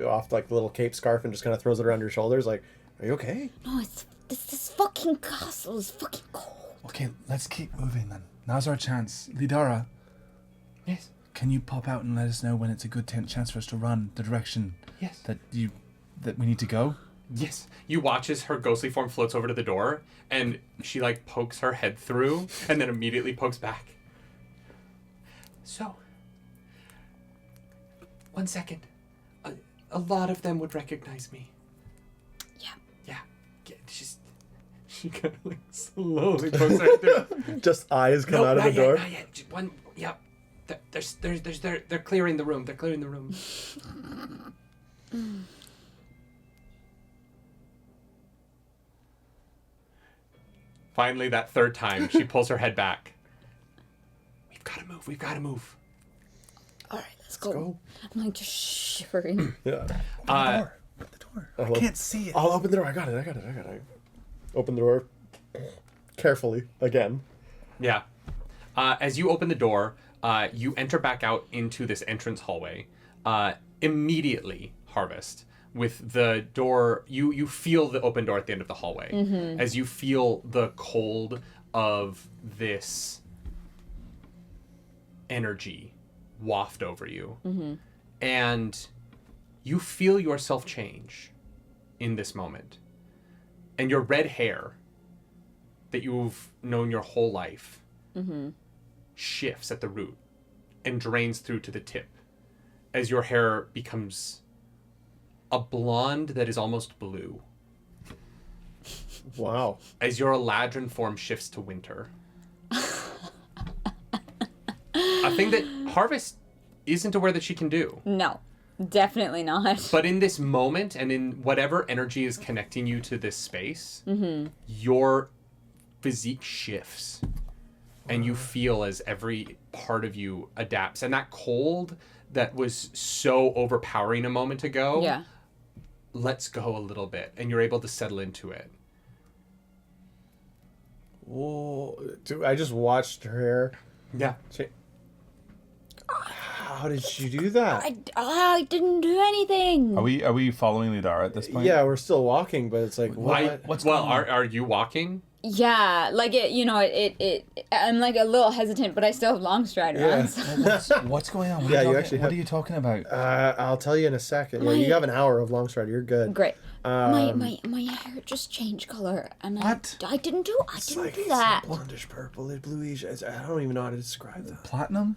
off like the little cape scarf and just kind of throws it around your shoulders. Like, are you okay? No, this fucking castle is fucking cold. Okay, let's keep moving then. Now's our chance. Lidara, Yes. can you pop out and let us know when it's a good chance for us to run the direction Yes. that we need to go? Yes. You watch as her ghostly form floats over to the door, and she like pokes her head through, and then immediately pokes back. So, 1 second. A lot of them would recognize me. Yeah. Yeah. She kind of like slowly pokes her head through. Just eyes come out of the not door. Yet, not yet. Just one. Yep. They're clearing the room. They're clearing the room. Finally, that third time, she pulls her head back. We've got to move. We've got to move. All right, let's go. go. I'm like just shivering. Yeah. The door. I can't see it. I'll open the door. I got it. Open the door carefully again. Yeah. As you open the door, you enter back out into this entrance hallway. Immediately, Harvest, with the door, you feel the open door at the end of the hallway. As you feel the cold of this energy waft over you. And you feel yourself change in this moment. And your red hair that you've known your whole life shifts at the root and drains through to the tip as your hair becomes a blonde that is almost blue. Wow. As your Eladrin form shifts to winter. A thing that Harvest isn't aware that she can do. No, definitely not. But in this moment and in whatever energy is connecting you to this space, your physique shifts. And you feel as every part of you adapts. And that cold that was so overpowering a moment ago lets go a little bit. And you're able to settle into it. Whoa. Dude, I just watched her hair. Yeah. How did she do that? I didn't do anything. Are we following Lidara at this point? Yeah, we're still walking, but it's like, what? What's Well, going on? are you walking? Yeah, like it. I'm like a little hesitant, but I still have long stride on. So. What's going on? Yeah, you actually What have- are you talking about? I'll tell you in a second. Yeah, you have an hour of long stride. You're good. Great. My hair just changed color, and What? I didn't do It's that. blondish purple, it's bluish. I don't even know how to describe that. Platinum?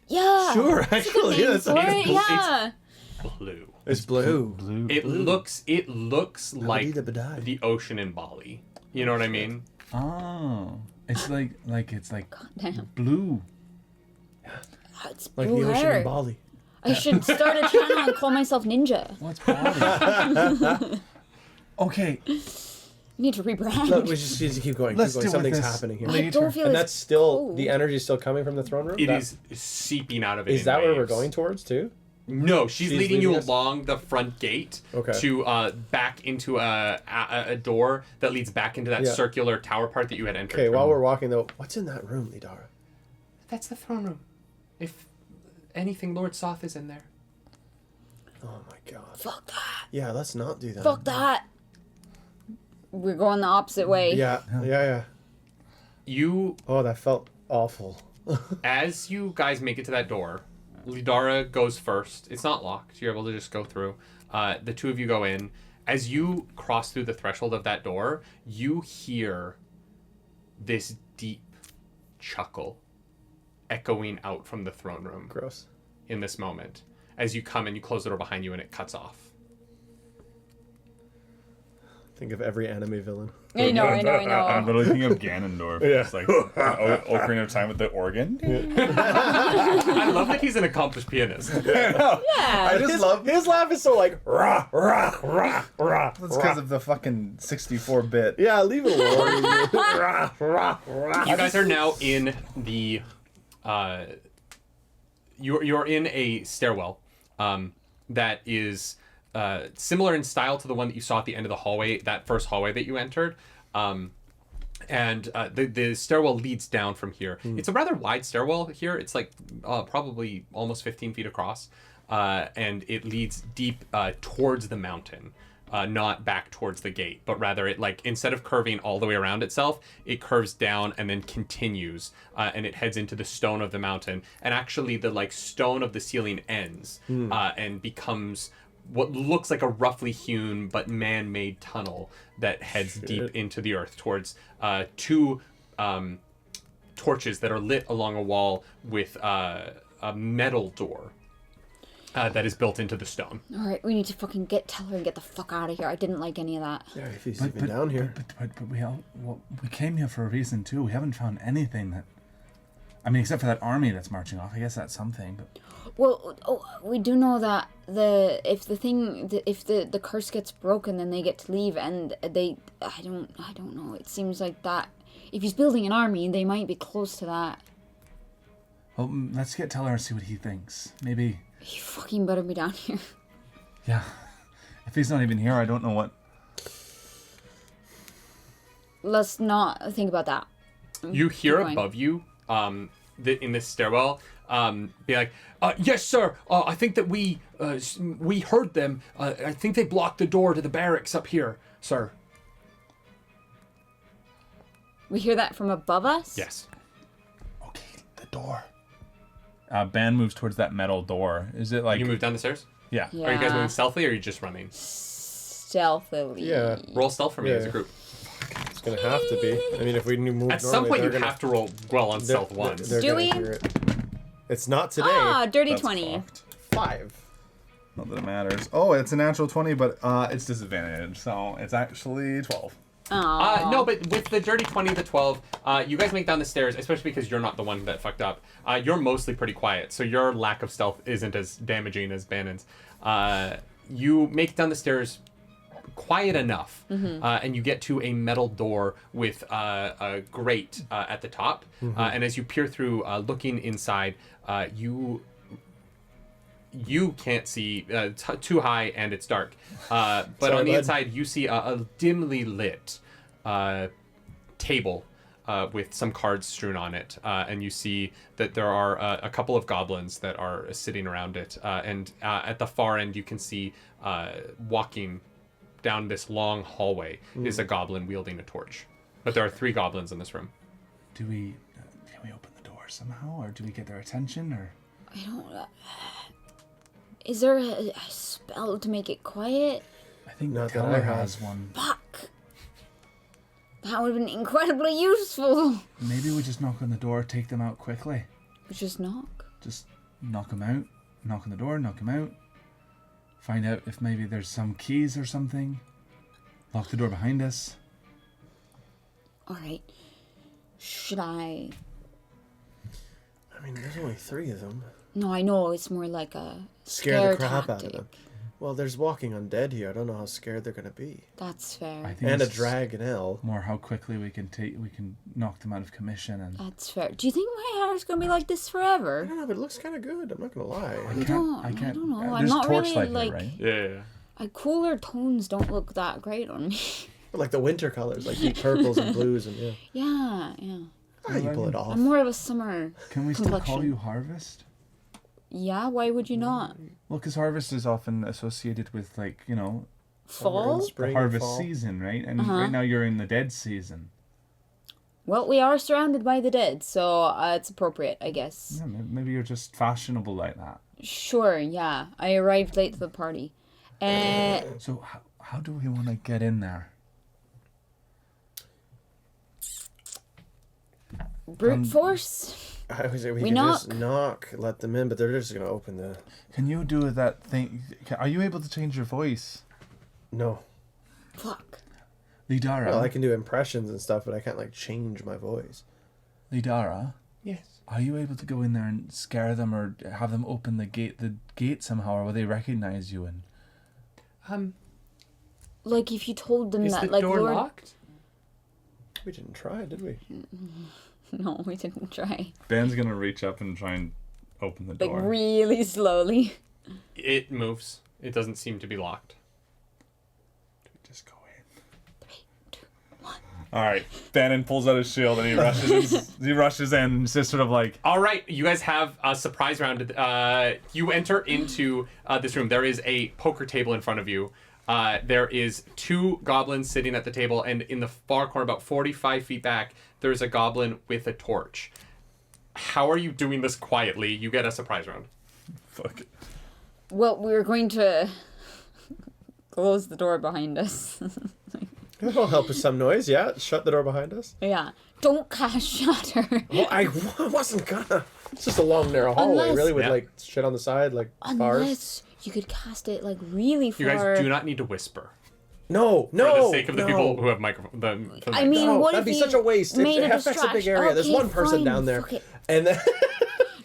Yeah. Sure, That's a actually, good name yeah, for it. Yeah. Blue. It's blue. Blue. It looks like Badai. the ocean in Bali. You know what I mean? Oh. It's like Damn. blue. Oh, it's Like blue the ocean hair. in Bali. I should start a channel and call myself Ninja. What's Bali? Okay. You need to rebrand. Look, we just need to keep going. Let's Keep deal going. with Something's this. happening here. I don't feel And as that's still cold. the energy is still coming from the throne room. It is seeping out of it. Is in that where we're waves. going towards too? No, she's leading you leading us? along the front gate Okay. to back into a door that leads back into that Yeah. circular tower part that you had entered. Okay, while we're walking though, what's in that room, Lidara? That's the throne room. If anything, Lord Soth is in there. Oh my god. Fuck that. Yeah, let's not do that. Fuck that. We're going the opposite way. Yeah. You, Oh, that felt awful. as you guys make it to that door, Lidara goes first. It's not locked. You're able to just go through. The two of you go in. As you cross through the threshold of that door, you hear this deep chuckle echoing out from the throne room Gross. in this moment. As you come and you close the door behind you and it cuts off. Think of every anime villain. I know. I'm literally thinking of Ganondorf. Yeah. It's like Ocarina of Time with the organ. I love that he's an accomplished pianist. I just love. His laugh is so like Rah, rah, rah, rah. That's because of the fucking 64-bit. yeah, leave it alone. Rah, rah, rah. You guys are now in the you're in a stairwell that is similar in style to the one that you saw at the end of the hallway, that first hallway that you entered. And the stairwell leads down from here. It's a rather wide stairwell here. It's like probably almost 15 feet across. And it leads deep towards the mountain. Not back towards the gate, but rather it, like, instead of curving all the way around itself, it curves down and then continues, and it heads into the stone of the mountain. And actually the, like, stone of the ceiling ends and becomes what looks like a roughly hewn but man-made tunnel that heads deep into the earth towards two torches that are lit along a wall with a metal door that is built into the stone. All right, we need to fucking tell her and get the fuck out of here. I didn't like any of that. Yeah, if he's even down here. But we came here for a reason too. We haven't found anything that. I mean, except for that army that's marching off. I guess that's something. But Well, we do know that if the curse gets broken, then they get to leave, and I don't know. It seems like that if he's building an army, they might be close to that. well, let's tell her and see what he thinks. Maybe. You fucking better be down here. Yeah. If he's not even here, I don't know what. Let's not think about that. You hear Keep going. above you, in this stairwell, be like, "Yes, sir. I think that we heard them. I think they blocked the door to the barracks up here, sir." We hear that from above us? Yes. Okay, the door. Ben moves towards that metal door. Is it like? You move down the stairs. Yeah. Yeah. Are you guys moving stealthily, or are you just running? Stealthily. Yeah, Roll stealth for me as a Yeah. group. it's gonna have to be. I mean, if we move At some point, you they're gonna, have to roll well on stealth once. they're Do gonna we? hear it. It's not today. Ah, dirty That's 20. fucked. 5. Not that it matters. Oh, it's a natural 20, but it's disadvantage, so it's actually 12. Aw. No, but with the dirty 20, the 12, you guys make down the stairs, especially because you're not the one that fucked up. You're mostly pretty quiet, so your lack of stealth isn't as damaging as Bannon's. You make down the stairs quiet enough, and you get to a metal door with a grate at the top. And as you peer through, looking inside, you can't see too high, and it's dark. But Sorry, on the bud. inside, you see a dimly lit table with some cards strewn on it, and you see that there are a couple of goblins that are sitting around it. And at the far end, you can see walking down this long hallway is a goblin wielding a torch. But there are 3 goblins in this room. Can we open the door somehow, or do we get their attention, or? I don't. Is there a spell to make it quiet? I think Not that Teller I have. has one. Fuck. That would have been incredibly useful. Maybe we just knock on the door, take them out quickly. We just knock. Just knock them out, knock on the door, knock them out. Find out if maybe there's some keys or something. Lock the door behind us. All right. Should I? I mean, there's only 3 of them. No, I know it's more like a Scare scare the crap tactic. out of them. Well, there's walking undead here. I don't know how scared they're gonna be. That's I fair. think And a it's Dragonelle. more how quickly we can knock them out of commission and. That's fair. Do you think my hair's gonna be like this I forever? don't know, but it looks kind of good. I'm not gonna lie. I don't know. I'm There's not really torchlight like. there, right? Yeah. Cooler tones don't look that great on me. Like the winter colors, like deep purples and blues, and Yeah. you pull it off. I'm more of a summer. Can we still call complexion. you Harvest? Yeah. Why would you not? Well, because Harvest is often associated with, like, you know, Fall. the Spring, harvest fall. season, right? And right now you're in the dead season. Well, we are surrounded by the dead, so it's appropriate, I guess. Yeah, maybe you're just fashionable like that. Sure. Yeah. I arrived late to the party. So how do we want to get in there? Brute force. I would say we We could just knock. knock, let them in, but they're just gonna open the. Can you do that thing? Are you able to change your voice? No. Fuck. Lidara, Well, I can do impressions and stuff, but I can't like change my voice. Lidara, Yes. are you able to go in there and scare them or have them open the gate somehow, or will they recognize you? And Like if you told them Is that, the like door Lord. locked? We didn't try, did we? No, we didn't try. Ben's gonna reach up and try and open the Like really slowly. It moves. It doesn't seem to be locked. Just go in. 3, 2, 1. All right, Bannon pulls out his shield and he rushes in. It's just sort of like, All right, you guys have a surprise round. You enter into this room. There is a poker table in front of you. There is 2 goblins sitting at the table, and in the far corner, about 45 feet back, there's a goblin with a torch. How are you doing this quietly? You get a surprise round. fuck it. Well, we were going to close the door behind us. That'll help with some noise, yeah. Shut the door behind us. Yeah. Don't cast shatter. Well, I wasn't gonna. It's just a long, narrow hallway, Unless- really, with Yeah. like shit on the side, like bars. Unless you could cast it like really far. You guys do not need to whisper. No, For no. the sake of the no. people who have microphones. I mean, No, what that'd if be you such a waste. made It affects a big distraction? area. There's Okay, one person fine, down there, fuck it. and then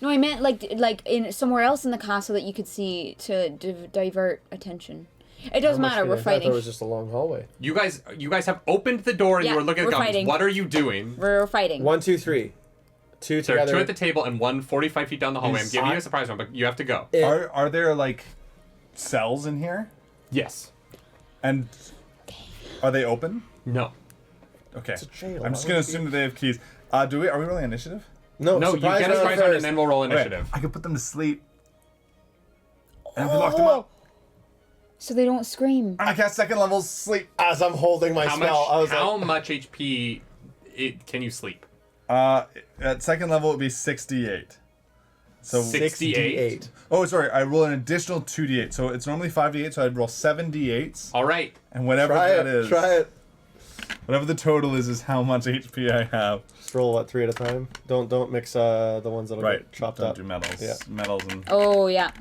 No, I meant like in somewhere else in the castle that you could see to divert attention. It doesn't matter. We're I thought it fighting. was just a long hallway. You guys have opened the door and Yeah, you are looking at the we're goblins. fighting. What are you doing? We're fighting. 1, 2, 3. 2 There are together. 2 at the table and 1 45 feet down the hallway. I'm Is- giving you a surprise round, but you have to go. Are there like cells in here? Yes. And are they open? No. Okay. It's a jail. I'm just Why gonna would it assume that they have keys. Are we rolling initiative? No, No, you surprise get a round surprise round and first. then we'll roll initiative. I could put them to sleep. And if we lock them up, So they don't scream. I cast second level sleep. As I'm holding my How spell, I was how like, much HP can you sleep? At second level it would be 68. So 68. Oh, sorry. I roll an additional 2d8. So it's normally 5d8. So I'd roll 7d8s, All right. and whatever try that it, is, try it. whatever the total is how much HP I have. Just roll what 3 at a time. Don't mix the ones that'll Right. get chopped Don't up. do metals. Yeah. Metals and Oh yeah.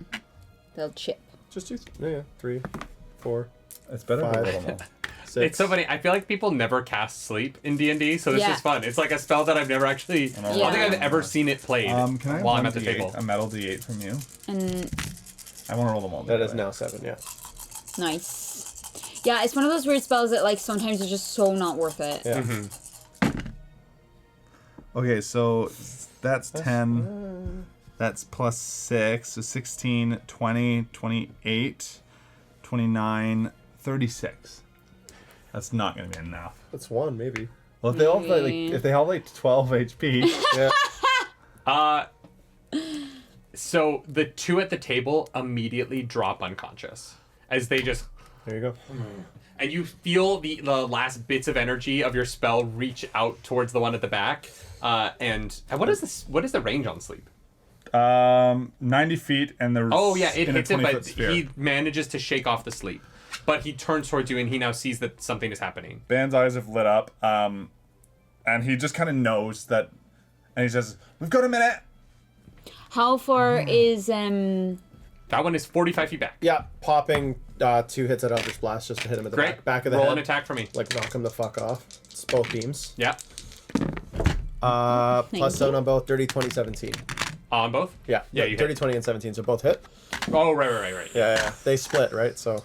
They'll chip. Just do. Yeah, 3, 4, it's better to 5. roll them all. 6. It's so funny. I feel like people never cast sleep in D&D, so this Yeah. is fun. It's like a spell that I've never actually. I don't think Yeah. I've ever seen it played Can I have while I'm one at the D8, table. a metal d8 from you? And I want to roll them all. That is together. now 7. Yeah. nice. Yeah, it's one of those weird spells that like sometimes it's just so not worth it. Yeah. Okay, so that's 10. That's plus 6. So 16, 20, 28, 29, 36. That's not going to be enough. That's 1 maybe. Well, if they all have like, Maybe. if they have like 12 HP, Yeah. So the 2 at the table immediately drop unconscious as they just. There you go. And you feel the last bits of energy of your spell reach out towards the one at the back. And what is this? What is the range on sleep? 90 feet, and there's Oh yeah, it in a hits it, 20-foot but sphere. he manages to shake off the sleep. But he turns towards you, and he now sees that something is happening. Ban's eyes have lit up, and he just kind of knows that, and he says, "We've got a minute." How far is That one is 45 feet back. Yeah, popping 2 hits at Eldritch Blast just to hit him at the Great. back of the Roll head. an attack for me. Like knock him the fuck off. It's both beams. Yeah. Plus you. 7 on both, 30, 20, 17. On both? Yeah. Yeah, you dirty hit. 20 and 17, so both hit. Oh, right. Yeah. They split, right? So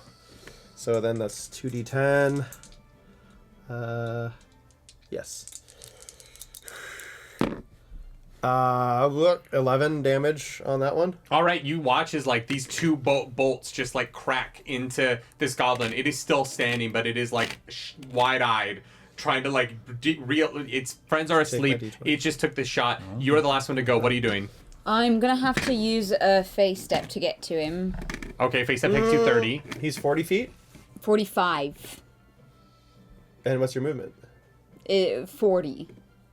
then that's 2d10. Yes. Look, 11 damage on that one. All right, you watch as like these two bolts just like crack into this goblin. It is still standing, but it is like wide-eyed, trying to like its friends are asleep. It just took this shot. You're the last one to go. What are you doing? I'm gonna have to use a phase step to get to him. Okay, face step takes you 30. He's 40 feet. 45. And what's your movement? 40.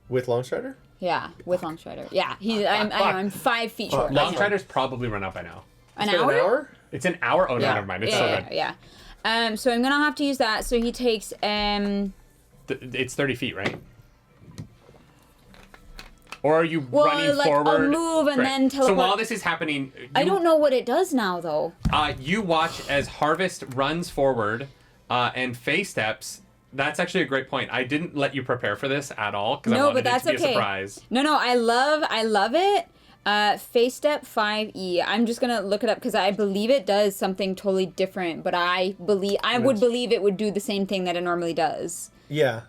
With Longstrider? Yeah, with Longstrider. Yeah, I'm 5 feet short. Longstrider's probably run out by now. An It's been hour? an hour? It's an hour? Oh, no, Yeah. never mind. It's yeah, so good. Yeah. So I'm gonna have to use that. So he takes It's 30 feet, right? Or are you Well, running like, I'll forward? move and then So teleport. while this is happening, I don't know what it does now though. You watch as Harvest runs forward and face steps. That's actually a great point. I didn't let you prepare for this at all because I No, wanted but that's it to be a okay. surprise. No, I love it. Phase step 5e. I'm just gonna look it up because I believe it does something totally different, but I would believe it would do the same thing that it normally does. Yeah.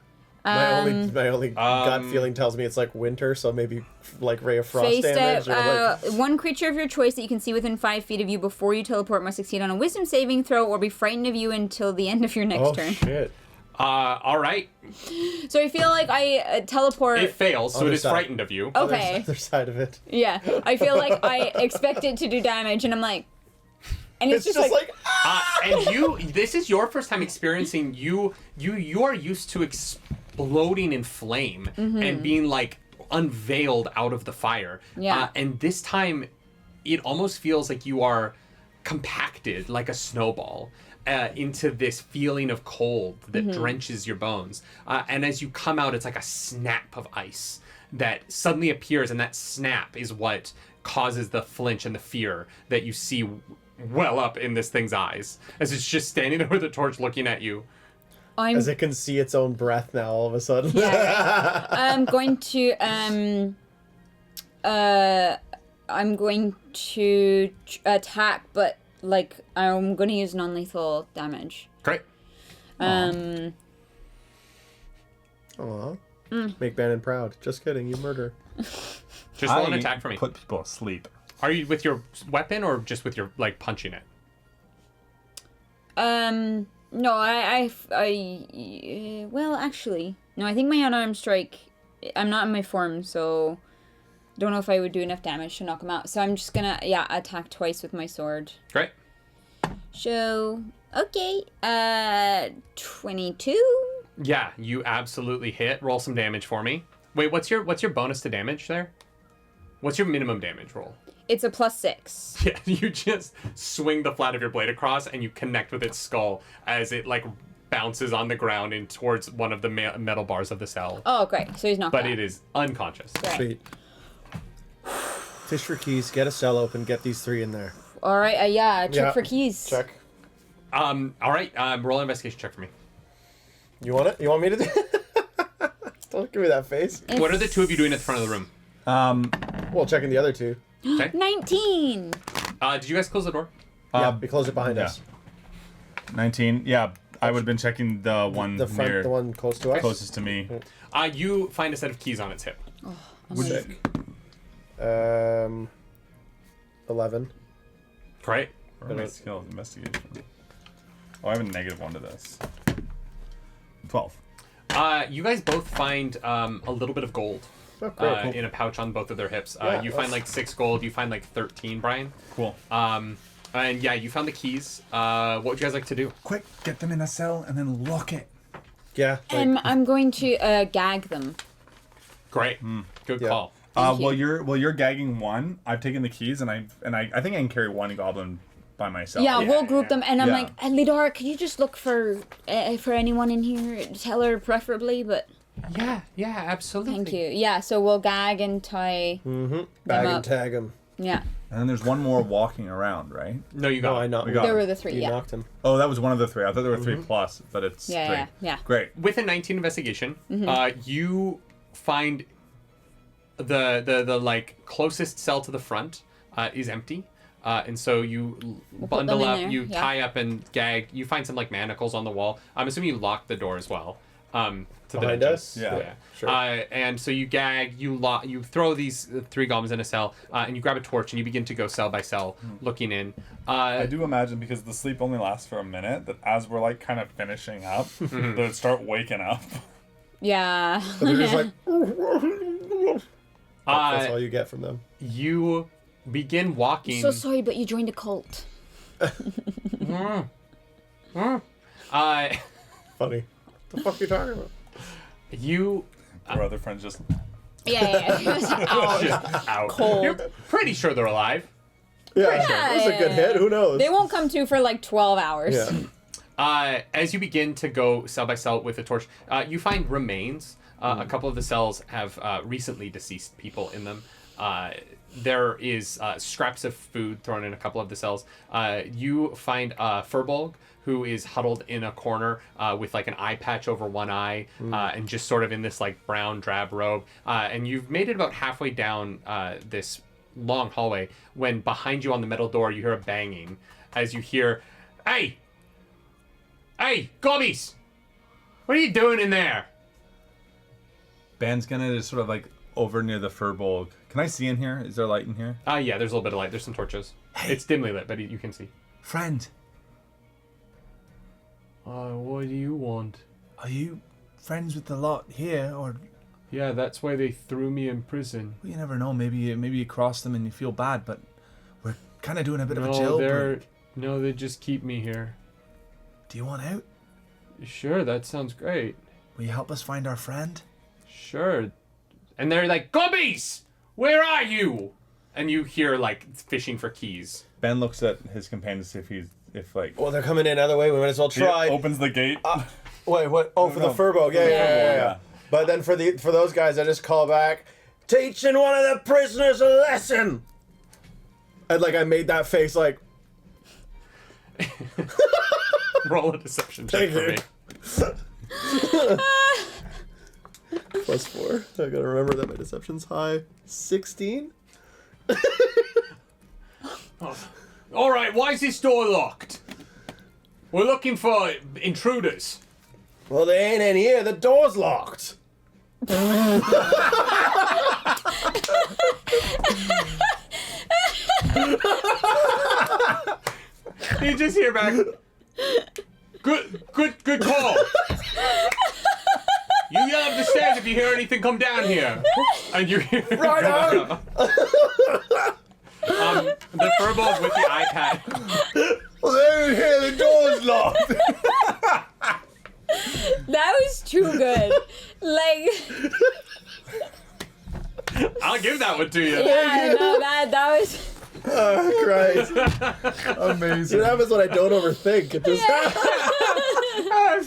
My only gut feeling tells me it's like winter, so maybe like Ray of Frost Phase damage. step, Or like... one creature of your choice that you can see within 5 feet of you before you teleport must succeed on a wisdom saving throw or be frightened of you until the end of your next Oh, turn. shit. All right. So I feel like I teleport. It fails, so Other it is side. frightened of you. Okay. Other side of it. Yeah, I feel like I expect it to do damage, and I'm like, and it's, It's just like And this is your first time experiencing you are used to exploding in flame and being like unveiled out of the fire. Yeah. And this time, it almost feels like you are compacted like a snowball into this feeling of cold that drenches your bones. And as you come out, it's like a snap of ice that suddenly appears, and that snap is what causes the flinch and the fear that you see well up in this thing's eyes as it's just standing there with a torch looking at you. as it can see its own breath now all of a sudden. Yeah. I'm going to attack, but like I'm going to use non-lethal damage. Great. Aw. Make Bannon proud. Just kidding, you murder. Just roll an attack for me. Put people asleep. Are you with your weapon or just with your like punching it? No, well, actually, no, I think my unarmed strike, I'm not in my form, so don't know if I would do enough damage to knock him out. So I'm just gonna, attack twice with my sword. Great. So, okay, 22? Yeah, you absolutely hit. Roll some damage for me. Wait, what's your bonus to damage there? What's your minimum damage roll? It's a +6. Yeah, you just swing the flat of your blade across and you connect with its skull as it like bounces on the ground and towards one of the metal bars of the cell. Oh, great. So he's knocked But out. it is unconscious. Great. Sweet. Fish for keys, get a cell open, get these 3 in there. All right, check Yeah. for keys. Check. All right, roll an investigation check for me. You want it? You want me to do Don't give me that face. What are the two of you doing at the front of the room? Well, checking the other 2. Okay. 19! Did you guys close the door? Yeah, we close it behind yeah. us. 19. Yeah, I would have been checking the one The front, near, the one close to us. closest to me. You find a set of keys on its hip. Sick. 11. Great. Where are my skills? Investigation. Oh, I have a -1 to this. 12. You guys both find a little bit of gold Oh, great. Cool. in a pouch on both of their hips. Yeah, You find like 6 gold. You find like 13, Brian. Cool. And yeah, you found the keys. What would you guys like to do? Quick, get them in a cell and then lock it. Yeah. Like, I'm going to gag them. Great. Good Yeah. call. While you're gagging one, I've taken the keys and I think I can carry one goblin by myself. Yeah, we'll group them, and I'm Yeah. like, Lidar, could you just look for anyone in here? Tell her preferably, but Yeah, absolutely. thank you. Yeah, so we'll gag and tie. bag up. and tag him. Yeah, And then there's one more walking around, right? No, you No, got I it. knocked. We got there it. were the 3. You Yeah, knocked him. Oh, that was one of the 3. I thought there were 3 plus, but it's 3. yeah. Great. With a 19 investigation, you find the like closest cell to the front is empty. And so you bundle them in up, there, you yeah. tie up and gag. You find some like manacles on the wall. I'm assuming you lock the door as well. To Behind the us? Yeah. Sure. And so you gag, you throw these 3 goblins in a cell, and you grab a torch and you begin to go cell by cell, looking in. I do imagine, because the sleep only lasts for a minute, that as we're like kind of finishing up, they'll start waking up. Yeah. But they're just like, that's all you get from them. You begin walking. So sorry, but you joined a cult. Funny. What the fuck are you talking about? You Our other friends just. Yeah. just out. Cold. You're pretty sure they're alive. Yeah, that was a good hit. Who knows? They won't come to for like 12 hours. Yeah. As you begin to go cell by cell with the torch, you find remains. A couple of the cells have recently deceased people in them. There is scraps of food thrown in a couple of the cells. You find a Furbolg who is huddled in a corner with like an eye patch over one eye and just sort of in this like brown drab robe. And you've made it about halfway down this long hallway when behind you on the metal door you hear a banging as you hear, "Hey! Hey, gobbies! What are you doing in there?" Ben's gonna just sort of like over near the Furbolg. Can I see in here? Is there light in here? Yeah, there's a little bit of light. There's some torches. It's dimly lit, but you can see. Friend, What do you want? are you friends with the lot here, or Yeah, that's why they threw me in prison. well, you never know? Maybe you cross them and you feel bad, but we're kind of doing a bit of a jailbreak. No, they just keep me here. Do you want out? Sure, that sounds great. Will you help us find our friend? Sure. And they're like, "Gobbies! Where are you?" And you hear like fishing for keys. Ben looks at his companion to see if like. Well, they're coming in other way. We might as well try. Opens the gate. Wait, what? Oh, for No. the Furbolg. Yeah. Yeah. But then for those guys, I just call back, teaching one of the prisoners a lesson. And like I made that face like. Roll a deception check for me. +4. I gotta remember that my deception's high. 16. All right, why is this door locked? We're looking for intruders. Well, they ain't in here. The door's locked. You just hear back. Good call. You yell up the stairs if you hear anything come down here. And you hear Right on. The Furbolg with the iPad. Well, they ain't here. The door's locked. That was too good. Like, I'll give that one to you. yeah, no, that was. Oh, Christ. Amazing. What happens when I don't overthink? It just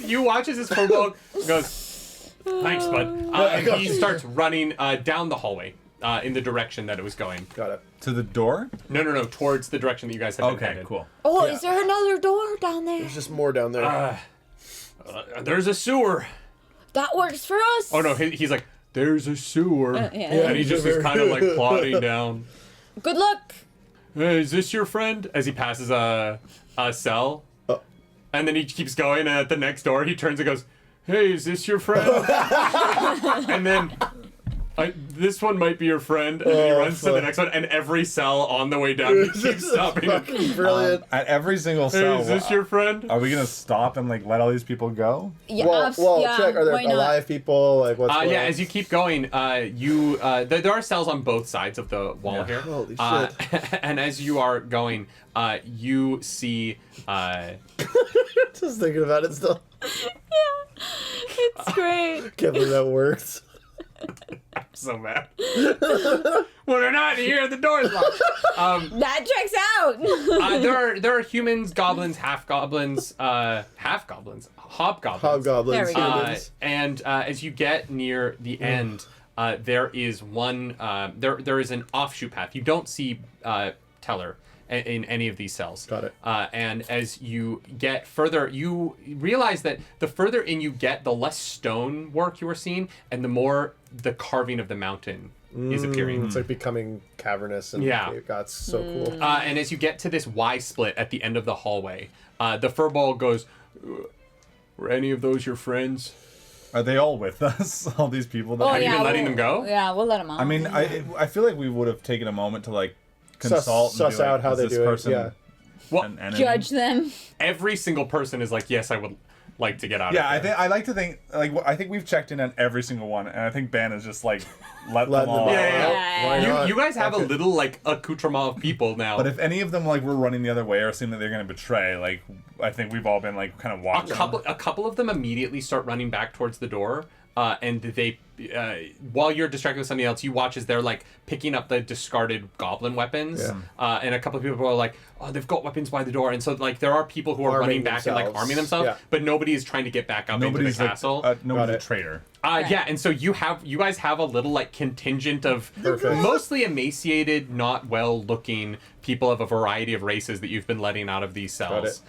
You watch as this Furbolg goes, "Thanks, bud." And he starts running down the hallway in the direction that it was going. Got it. To the door? No, towards the direction that you guys have been Okay, headed. cool. Oh, Yeah. is there another door down there? There's just more down there. There's a sewer. That works for us. Oh no, he's like, "There's a sewer," Yeah. and he just is kind of like plodding down. Good luck. "Hey, is this your friend?" As he passes a cell, and then he keeps going. And at the next door, he turns and goes, "Hey, is this your friend?" And then, this one might be your friend. And then he runs to the next one, and every cell on the way down, he keeps stopping. Fucking brilliant. At every single "Hey, cell. is this your friend?" Are we gonna stop and like let all these people go? Yeah, well, yeah, check. Are there why not? alive people? Like what's going Yeah, on? as you keep going, there are cells on both sides of the wall here. Holy shit. And as you are going, you see. Just thinking about it still. It's great. Can't believe that works. So mad. When they're not here, the door's locked. That checks out. There are humans, goblins, hobgoblins. Hobgoblins. There we go. Humans. And as you get near the end, there is one. There is an offshoot path. You don't see Teller in any of these cells. Got it. And as you get further, you realize that the further in you get, the less stone work you are seeing, and the more the carving of the mountain is appearing. It's like becoming cavernous and that's so cool. And as you get to this Y split at the end of the hallway, the furball goes, "Were any of those your friends?" Are they all with us? All these people that Have you been letting them go? Yeah, we'll let them out. I mean, I feel like we would have taken a moment to like consult and suss be like, out how is they this do it, person yeah. Well, an enemy? judge them. Every single person is like, "Yes, I would like to get out." Yeah, of here. I like to think like I think we've checked in on every single one, and I think Ben is just like let Let them them all. out. Yeah. Why not? You guys have a little like accoutrement of people now. But if any of them like were running the other way or seem that they're going to betray, like I think we've all been like kind of watching. a couple of them immediately start running back towards the door, and they, while you're distracted with something else, you watch as they're like picking up the discarded goblin weapons. Yeah. And a couple of people are like, "Oh, they've got weapons by the door," and so like there are people who are Arming running back and like themselves. arming themselves, Yeah. but nobody is trying to get back up Nobody's into the castle. nobody's a it. traitor. Yeah, and so you guys have a little like contingent of Perfect. mostly emaciated, not well looking people of a variety of races that you've been letting out of these cells.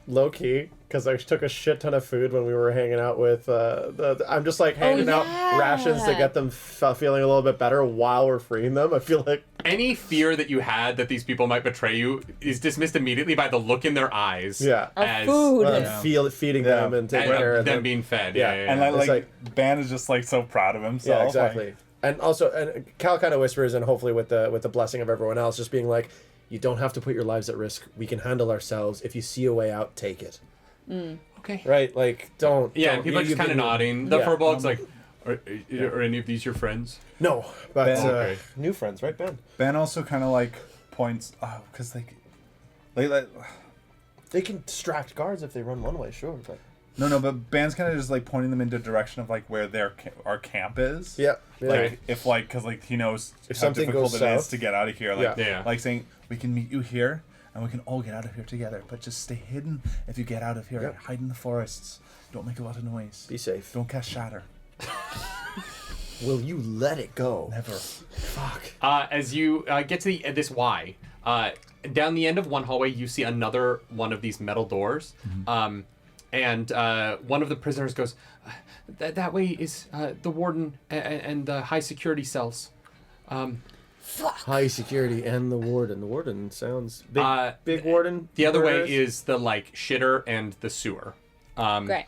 Low key, because I took a shit ton of food when we were hanging out with. I'm just like handing out rations to get them feeling a little bit better while we're freeing them. I feel like Any fear that you had that these people might betray you is dismissed immediately by the look in their eyes. Yeah. As Food. feeding them and taking care of them them. being fed. Yeah. Yeah. And It's like Ben is just like so proud of himself. Yeah, exactly. And also, and Cal kind of whispers, and hopefully with the blessing of everyone else, just being like, "You don't have to put your lives at risk. We can handle ourselves. If you see a way out, take it." Okay. Right? Like, don't. Yeah, don't, and people are just kind of been- nodding. The Yeah. furball's like, are any of these your friends? No, but Ben- Okay. new friends, right, Ben? Ben also kind of like points because like They can distract guards if they run one way, sure, but no, but Ben's kind of just like pointing them into the direction of like where our camp is. yeah. Like if like because like he knows If how something difficult goes it is south. to get out of here. Like Yeah. like saying we can meet you here and we can all get out of here together. But just stay hidden if you get out of here. Yep. Hide in the forests. Don't make a lot of noise. Be safe. Don't cast shatter. Will you let it go? Never. Fuck. As you get to this Y, down the end of one hallway, you see another one of these metal doors. And one of the prisoners goes, that way is the warden and the high security cells. High security and the warden. The warden sounds big. Big warden. The other way murderers? is the like shitter and the sewer. Great.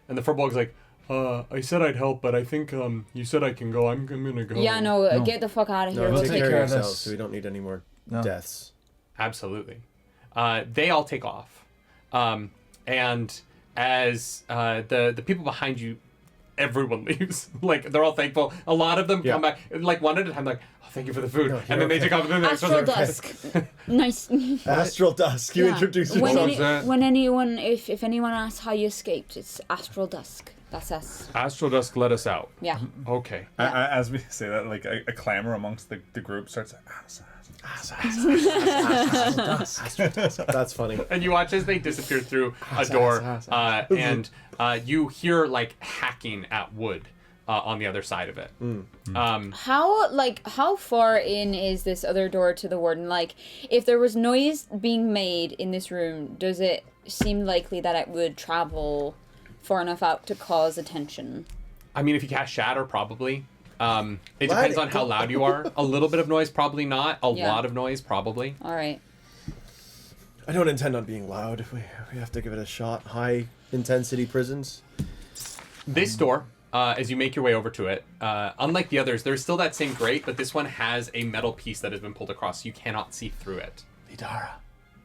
And the furball's like, I said I'd help, but I think you said I can go. I'm gonna go. Yeah, no, get the fuck out of here. No, We'll take take care care of of yourselves, this. so we don't need any more No. deaths. Absolutely. They all take off. And as the people behind you, everyone leaves. Like, they're all thankful. A lot of them come back, like, one at a time, like, oh, thank you for the food. And then they take off, and then the next Astral one's like, Dusk. Nice. Astral Dusk. You introduce yourself. When anyone, if anyone asks how you escaped, it's Astral Dusk. That's us. Astral Dusk let us out. Yeah. Okay. As we say that, like a clamor amongst the group starts. That's funny. And you watch as they disappear through a door, and you hear, like, hacking at wood on the other side of it. How far in is this other door to the warden? Like, if there was noise being made in this room, does it seem likely that it would travel far enough out to cause attention? I mean, if you cast Shatter, probably. It Let depends it on how go. loud you are. A little bit of noise, probably not. A Yeah. lot of noise, probably. All right. I don't intend on being loud. We have to give it a shot. High intensity prisons. This door, as you make your way over to it, unlike the others, there's still that same grate, but this one has a metal piece that has been pulled across. You cannot see through it. Vidara,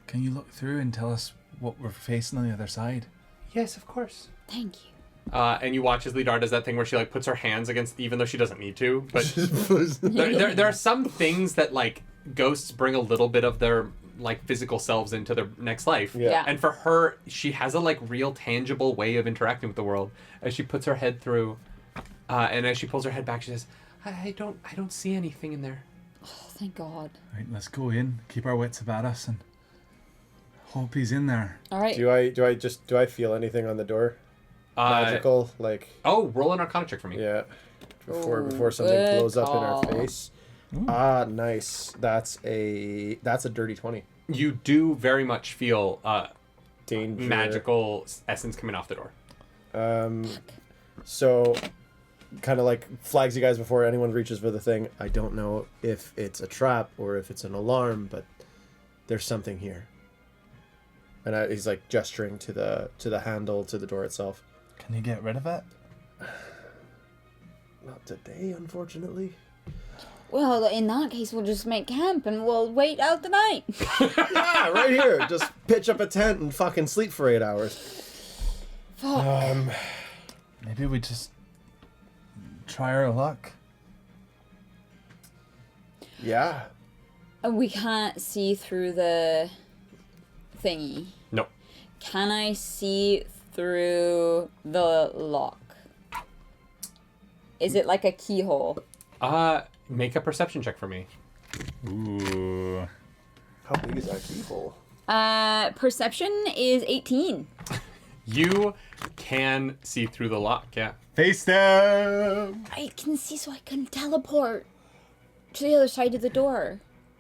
can you look through and tell us what we're facing on the other side? Yes, of course. Thank you. And you watch as Lidar does that thing where she like puts her hands against, even though she doesn't need to. But there are some things that like ghosts bring a little bit of their like physical selves into their next life. Yeah. And for her, she has a like real tangible way of interacting with the world as she puts her head through, and as she pulls her head back, she says, "I don't see anything in there." Oh, thank God. Right, let's go in. Keep our wits about us and hope he's in there. All right. Do I feel anything on the door? Magical, like Oh, roll an Arcana check for me. yeah. Before Ooh, something good blows up in call. our face. Nice. That's a dirty 20. You do very much feel Danger. magical essence coming off the door. So kind of like flags you guys before anyone reaches for the thing. I don't know if it's a trap or if it's an alarm, but there's something here. And he's like gesturing to the handle to the door itself. Can you get rid of it? Not today, unfortunately. Well, in that case, we'll just make camp and we'll wait out the night. Yeah, right here. Just pitch up a tent and fucking sleep for 8 hours. Fuck. Maybe we just try our luck. Yeah. We can't see through the thingy. No. Can I see through the lock? Is it like a keyhole? Make a perception check for me. Ooh. How big is that keyhole? Perception is 18. You can see through the lock, yeah. Face down! I can see, so I can teleport to the other side of the door.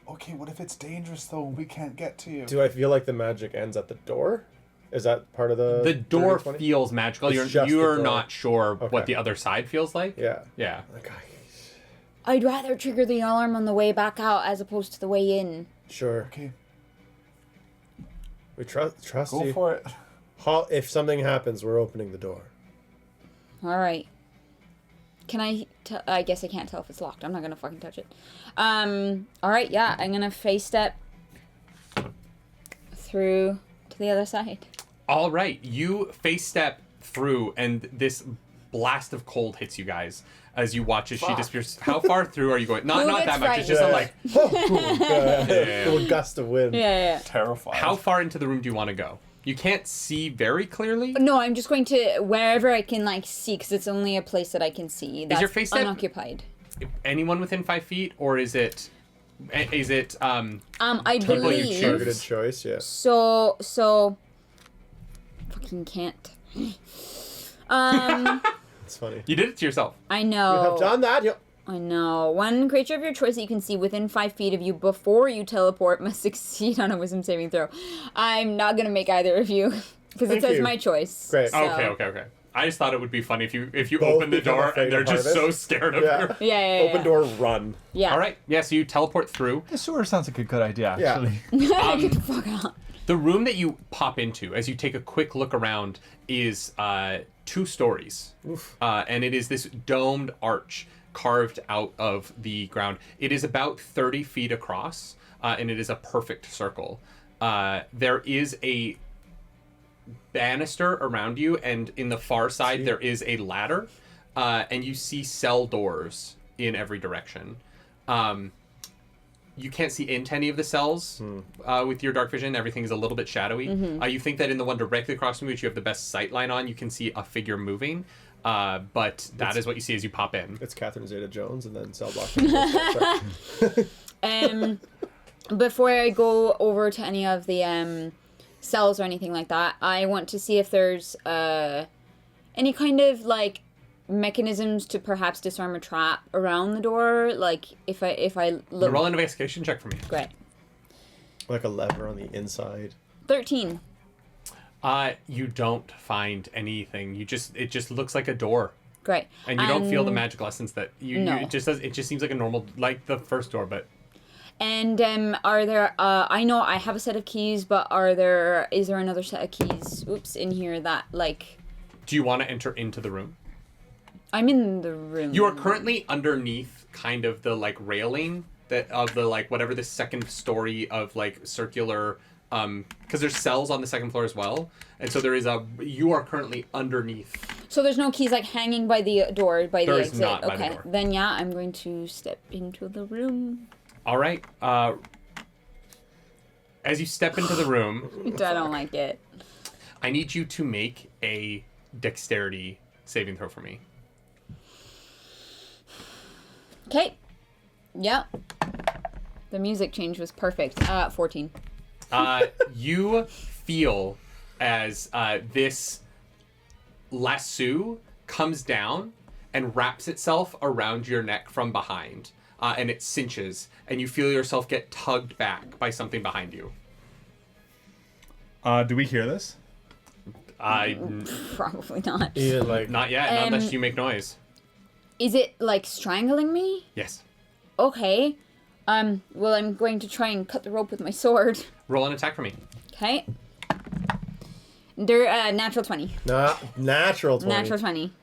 Okay, what if it's dangerous though and we can't get to you? Do I feel like the magic ends at the door? Is that part of the... The door 30, 20? feels magical. It's You're just the door. not sure Okay. what the other side feels like. Yeah. Yeah. Okay. I'd rather trigger the alarm on the way back out as opposed to the way in. Sure. Okay, We trust go you. for it. If something happens, we're opening the door. All right. Can I I guess I can't tell if it's locked. I'm not going to fucking touch it. All right, yeah. I'm going to face step through to the other side. All right. You face step through, and this blast of cold hits you guys as you watch as she disappears. How far through are you going? Not Well, that that's much. It's right. just a, like, A little gust of wind. Yeah. Terrified. how far into the room do you want to go? You can't see very clearly. No, I'm just going to wherever I can like see because it's only a place that I can see. That's your face step- unoccupied. Anyone within 5 feet, or is it? I People you believe. Targeted choice, yeah. So fucking can't. It's funny. You did it to yourself. I You know. have done that. Yep. I know. One creature of your choice that you can see within 5 feet of you before you teleport must succeed on a wisdom saving throw. I'm not gonna make either of you because it Thank says you. my choice. Great. So- Okay. I just thought it would be funny if you Both open the become door afraid and they're of just harvest. so scared of Yeah. her. Yeah. Open door, run. Yeah. All right. Yeah. So you teleport through. The sewer sounds like a good idea, Yeah. actually. Get the fuck out. The room that you pop into, as you take a quick look around, is 2 stories. And it is this domed arch carved out of the ground. It is about 30 feet across, and it is a perfect circle. There is a banister around you, and in the far side there is a ladder, and you see cell doors in every direction. You can't see into any of the cells with your dark vision. Everything is a little bit shadowy. You think that in the one directly across from you, which you have the best sight line on, you can see a figure moving. But that is what you see as you pop in. It's Catherine Zeta-Jones and then cell block. Before I go over to any of the cells or anything like that, I want to see if there's any kind of like mechanisms to perhaps disarm a trap around the door. Like if I look. Roll an investigation check for me. Great. Like a lever on the inside. 13. You don't find anything. It just looks like a door, Great. and you don't feel the magical essence that No. it just seems like a normal, like the first door, but. And are there? I know I have a set of keys, but is there another set of keys? Oops, in here that like. Do you want to enter into the room? I'm in the room. You are currently underneath kind of the like railing that of the like whatever the second story of like circular because there's cells on the second floor as well, and so you are currently underneath. So there's no keys like hanging by the door by There the is exit. not by the Okay, door. then yeah, I'm going to step into the room. All right. As you step into the room, I don't like it. I need you to make a dexterity saving throw for me. Okay. Yeah. The music change was perfect. 14. You feel as this lasso comes down and wraps itself around your neck from behind, and it cinches, and you feel yourself get tugged back by something behind you. Do we hear this? Probably not. Even like Not yet, not unless you make noise. Is it like strangling me? Yes. Okay. Well, I'm going to try and cut the rope with my sword. Roll an attack for me. Okay. They're natural 20. Natural 20. Natural 20.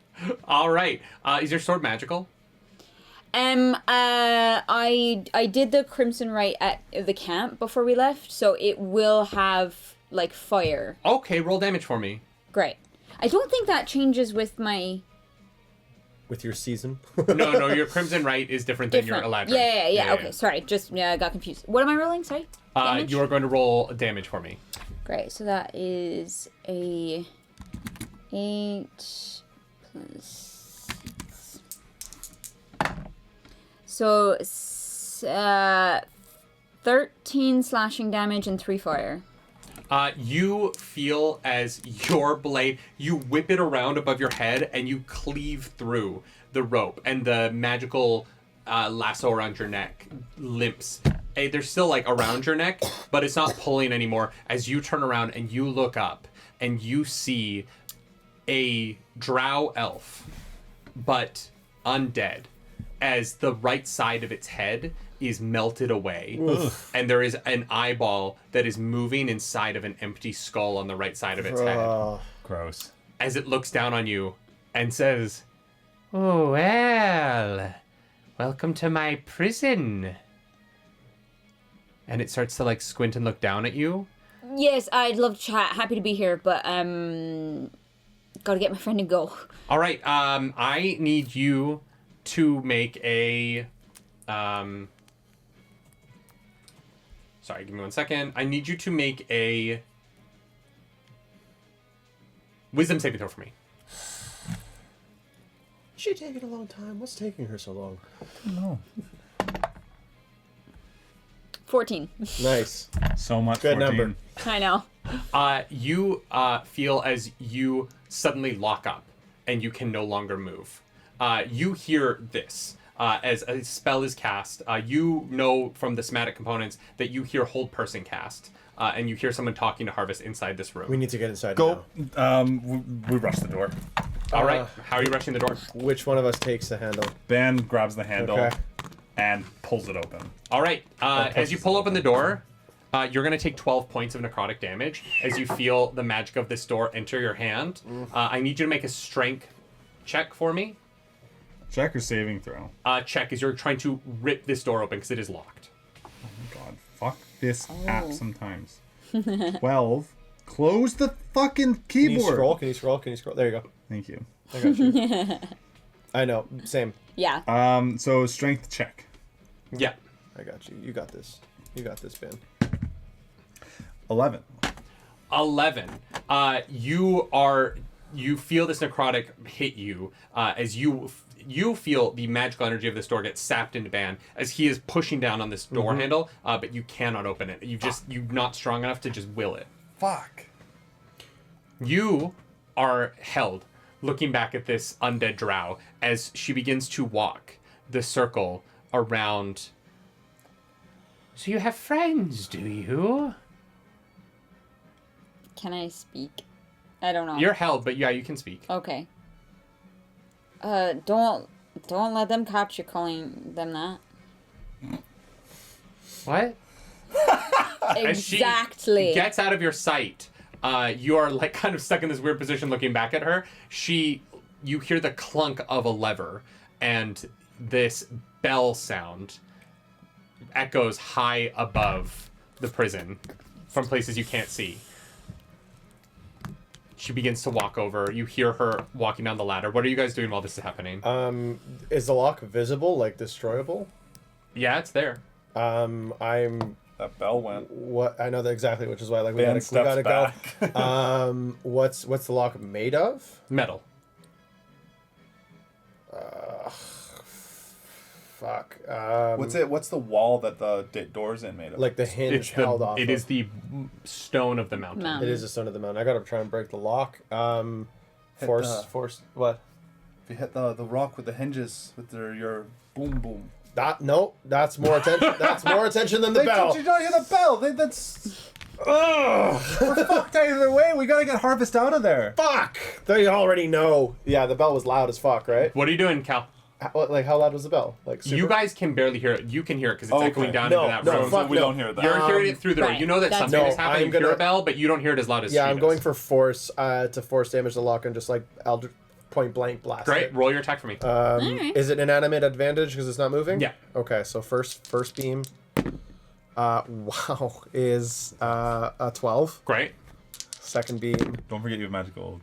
All right. Is your sword magical? I did the Crimson Rite at the camp before we left, so it will have like fire. Okay, roll damage for me. Great. I don't think that changes with my. With your season. No, your Crimson Rite is different than your Eladrin. Yeah. Okay, sorry. Just got confused. What am I rolling? Sorry. Damage? You are going to roll damage for me. Great. So that is a 8 plus 6. So 13 slashing damage and 3 fire. You feel as your blade, you whip it around above your head and you cleave through the rope, and the magical lasso around your neck limps. They're still like around your neck, but it's not pulling anymore. As you turn around and you look up and you see a drow elf, but undead, as the right side of its head is melted away. Oof. And there is an eyeball that is moving inside of an empty skull on the right side of its head. Gross. As it looks down on you and says, "Oh, well, welcome to my prison." And it starts to like squint and look down at you. Yes, I'd love to chat. Happy to be here, but gotta get my friend to go. All right, I need you to make a sorry, give me 1 second. I need you to make a wisdom saving throw for me. She taking a long time. What's taking her so long? No. 14. Nice. So much. Good 14. number. I know. You feel as you suddenly lock up and you can no longer move. You hear this. As a spell is cast, you know from the somatic components that you hear hold person cast, and you hear someone talking to Harvest inside this room. We need to get inside Go. now. We rush the door. All right, how are you rushing the door? Which one of us takes the handle? Ben grabs the handle Okay. and pulls it open. All right, as you pull open the door, you're going to take 12 points of necrotic damage as you feel the magic of this door enter your hand. I need you to make a strength check for me. Check or saving throw? Check as you're trying to rip this door open because it is locked. Oh my god. Fuck this app sometimes. 12. Close the fucking Can you keyboard. scroll? Can you scroll? Can you scroll? There you go. Thank you. I got you. I know. Same. Yeah. So strength check. Yeah. I got you. You got this. You got this, Ben. 11. 11. You feel this necrotic hit you as you feel the magical energy of this door get sapped into Ban as he is pushing down on this door handle, but you cannot open it. You're not strong enough to just will it. Fuck. You are held, looking back at this undead drow as she begins to walk the circle around. So you have friends, do you? Can I speak? I don't know. You're held, but yeah, you can speak. Okay. Don't let them catch you calling them that. What? Exactly. As she gets out of your sight, you are like kind of stuck in this weird position looking back at her. You hear the clunk of a lever, and this bell sound echoes high above the prison from places you can't see. She begins to walk over. You hear her walking down the ladder. What are you guys doing while this is happening? Is the lock visible, like destroyable? Yeah, it's there. I'm. That bell went. What I know that exactly, which is why like we Ben gotta steps go. What's the lock made of? Metal. Fuck. What's the wall that the door's in made of? Like the hinge held off. It is the stone of the mountain. Mountain. It is the stone of the mountain. I gotta try and break the lock. Force. What? If you hit the rock with the hinges with your boom boom. That's more attention. That's more attention than the bell. Did you not hear the bell? That's. Ugh. We're fucked either way. We gotta get Harvest out of there. Fuck! They already know. Yeah, the bell was loud as fuck, right? What are you doing, Cal? how loud was the bell? Like super? You guys can barely hear it. You can hear it because it's Okay. echoing down No, into that no, room. fuck we no. don't hear that. You're hearing it through the door. Right. You know that That's something fine. is happening. I'm You hear gonna- a bell, but you don't hear it as loud as Yeah, she I'm does. going for force to force damage the lock and just like point blank blast. Great. It. Roll your attack for me. Alright. Is it inanimate advantage because it's not moving? Yeah. Okay, so first beam. Wow, is a 12. Great. Second beam. Don't forget you have magical.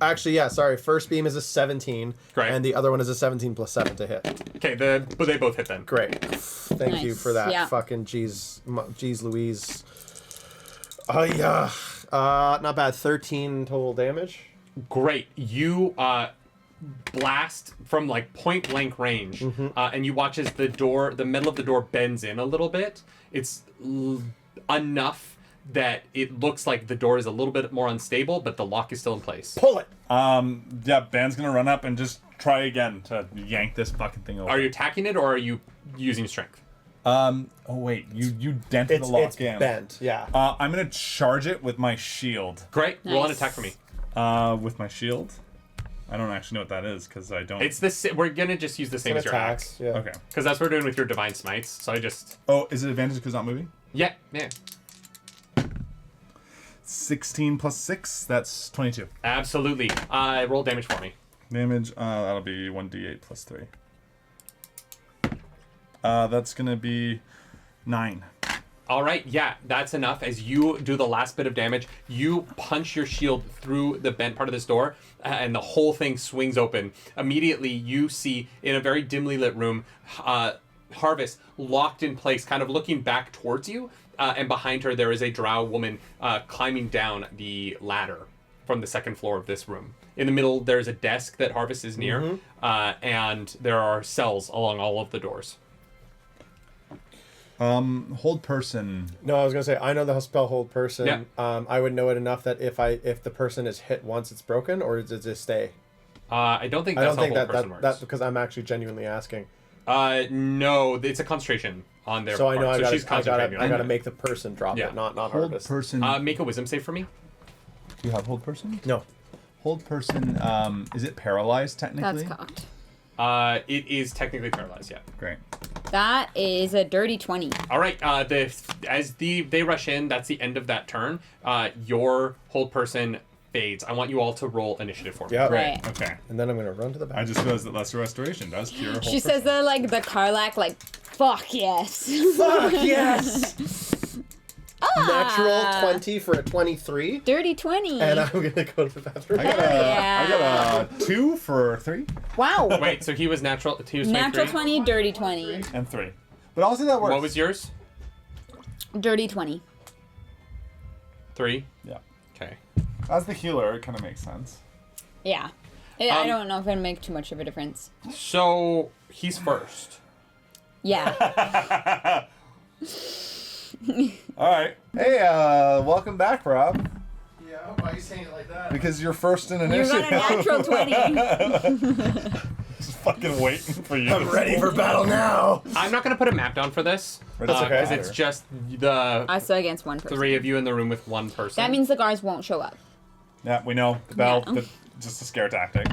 Actually, yeah, sorry. First beam is a 17. Great. And the other one is a 17 plus 7 to hit. Okay. But they both hit then. Great. Thank you Nice, for that. yeah. Fucking jeez Louise. Oh yeah. Not bad. 13 total damage. Great. You blast from like point blank range, and you watch as the middle of the door bends in a little bit. It's enough that it looks like the door is a little bit more unstable, but the lock is still in place. Pull it. Yeah, Ben's gonna run up and just try again to yank this fucking thing over. Are you attacking it or are you using strength? Oh wait, you dented It's the lock in. bent. Yeah. I'm gonna charge it with my shield. Great. Roll an Nice. attack for me. With my shield. I don't actually know what that is because I don't. It's this. We're gonna just use the same as your axe. Yeah. Okay. Because that's what we're doing with your divine smites. So I just Oh, is it advantage because not moving? yeah. 16 plus 6, that's 22. Absolutely. Roll damage for me. Damage, that'll be 1d8 plus 3. That's gonna be 9. All right, yeah, that's enough. As you do the last bit of damage, you punch your shield through the bent part of this door, and the whole thing swings open. Immediately, you see in a very dimly lit room, Harvest locked in place, kind of looking back towards you, and behind her there is a drow woman climbing down the ladder from the second floor of this room. In the middle, there's a desk that Harvest is near, and there are cells along all of the doors. Hold person. No, I was gonna say I know the spell hold person. Yeah. I would know it enough that if the person is hit once, it's broken, or does it stay? I don't think I that's don't think how hold that person works. that's because I'm actually genuinely asking. No, it's a concentration on their So I part. know So she's I concentrating on gotta it. make the person drop Yeah. it, not Hold Harvest. person. Make a wisdom save for me. Do you have hold person? No. Hold person, is it paralyzed technically? That's cocked. It is technically paralyzed, yeah. Great. That is a dirty 20. All right, they rush in, that's the end of that turn. Your hold person fades. I want you all to roll initiative for me. Yeah. Right. Okay. And then I'm gonna run to the I back. just realized that Lesser Restoration does cure hold She person. says that like the Karlak, like, fuck yes. Fuck yes! Ah. Natural 20 for a 23, Dirty 20. and I'm gonna go to the bathroom. I got yeah. a 2 for 3 Wow. Wait, so he was natural 23? Natural 20, dirty 20. and 3. But I'll say that works. What was yours? Dirty 20. 3? Yeah. Okay. As the healer, it kind of makes sense. Yeah. I don't know if it'll make too much of a difference. So, he's first. Yeah. All right. Hey, welcome back, Rob. Yeah, why are you saying it like that? Because you're first in You initiative. got a natural 20. Just fucking waiting for you. I'm ready for battle now! I'm not going to put a map down for this. That's okay. Because it's just the Us against one person. 3 of you in the room with one person. That means the guards won't show up. Yeah, we know. The bell, Yeah. just a scare tactic.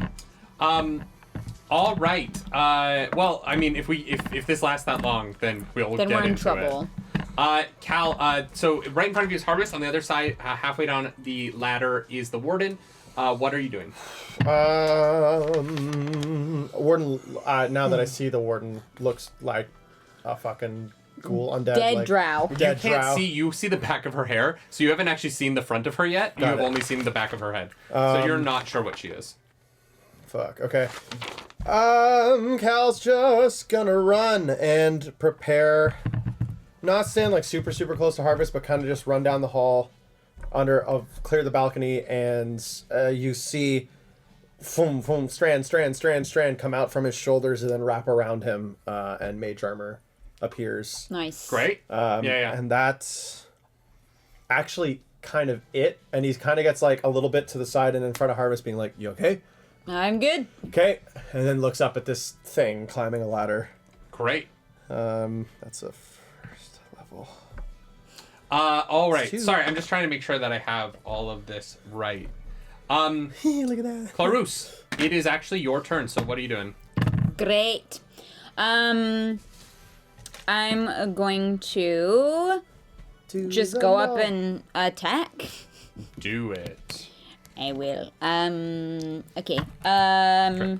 All right. Well, I mean, if this lasts that long, then we'll Then get we're in into trouble. it. Cal, so right in front of you is Harvest. On the other side, halfway down the ladder is the Warden. What are you doing? Warden, now that I see the Warden, looks like a fucking ghoul undead. Dead like, drow. Dead You can't drow. see. You see the back of her hair, so you haven't actually seen the front of her yet. You Got have it. only seen the back of her head, so you're not sure what she is. Fuck, okay. Cal's just gonna run and prepare. Not stand like super close to Harvest, but kind of just run down the hall, clear the balcony, and you see, strand come out from his shoulders and then wrap around him, and mage armor appears. Nice. Great. Yeah. And that's actually kind of it. And he kind of gets like a little bit to the side and in front of Harvest, being like, "You okay?" I'm good. Okay, and then looks up at this thing climbing a ladder. Great. That's a first level. All right. Two. Sorry, I'm just trying to make sure that I have all of this right. Look at that. Clarus, it is actually your turn. So what are you doing? Great. I'm going to just go up and attack. Do it. I will. Okay. Sure.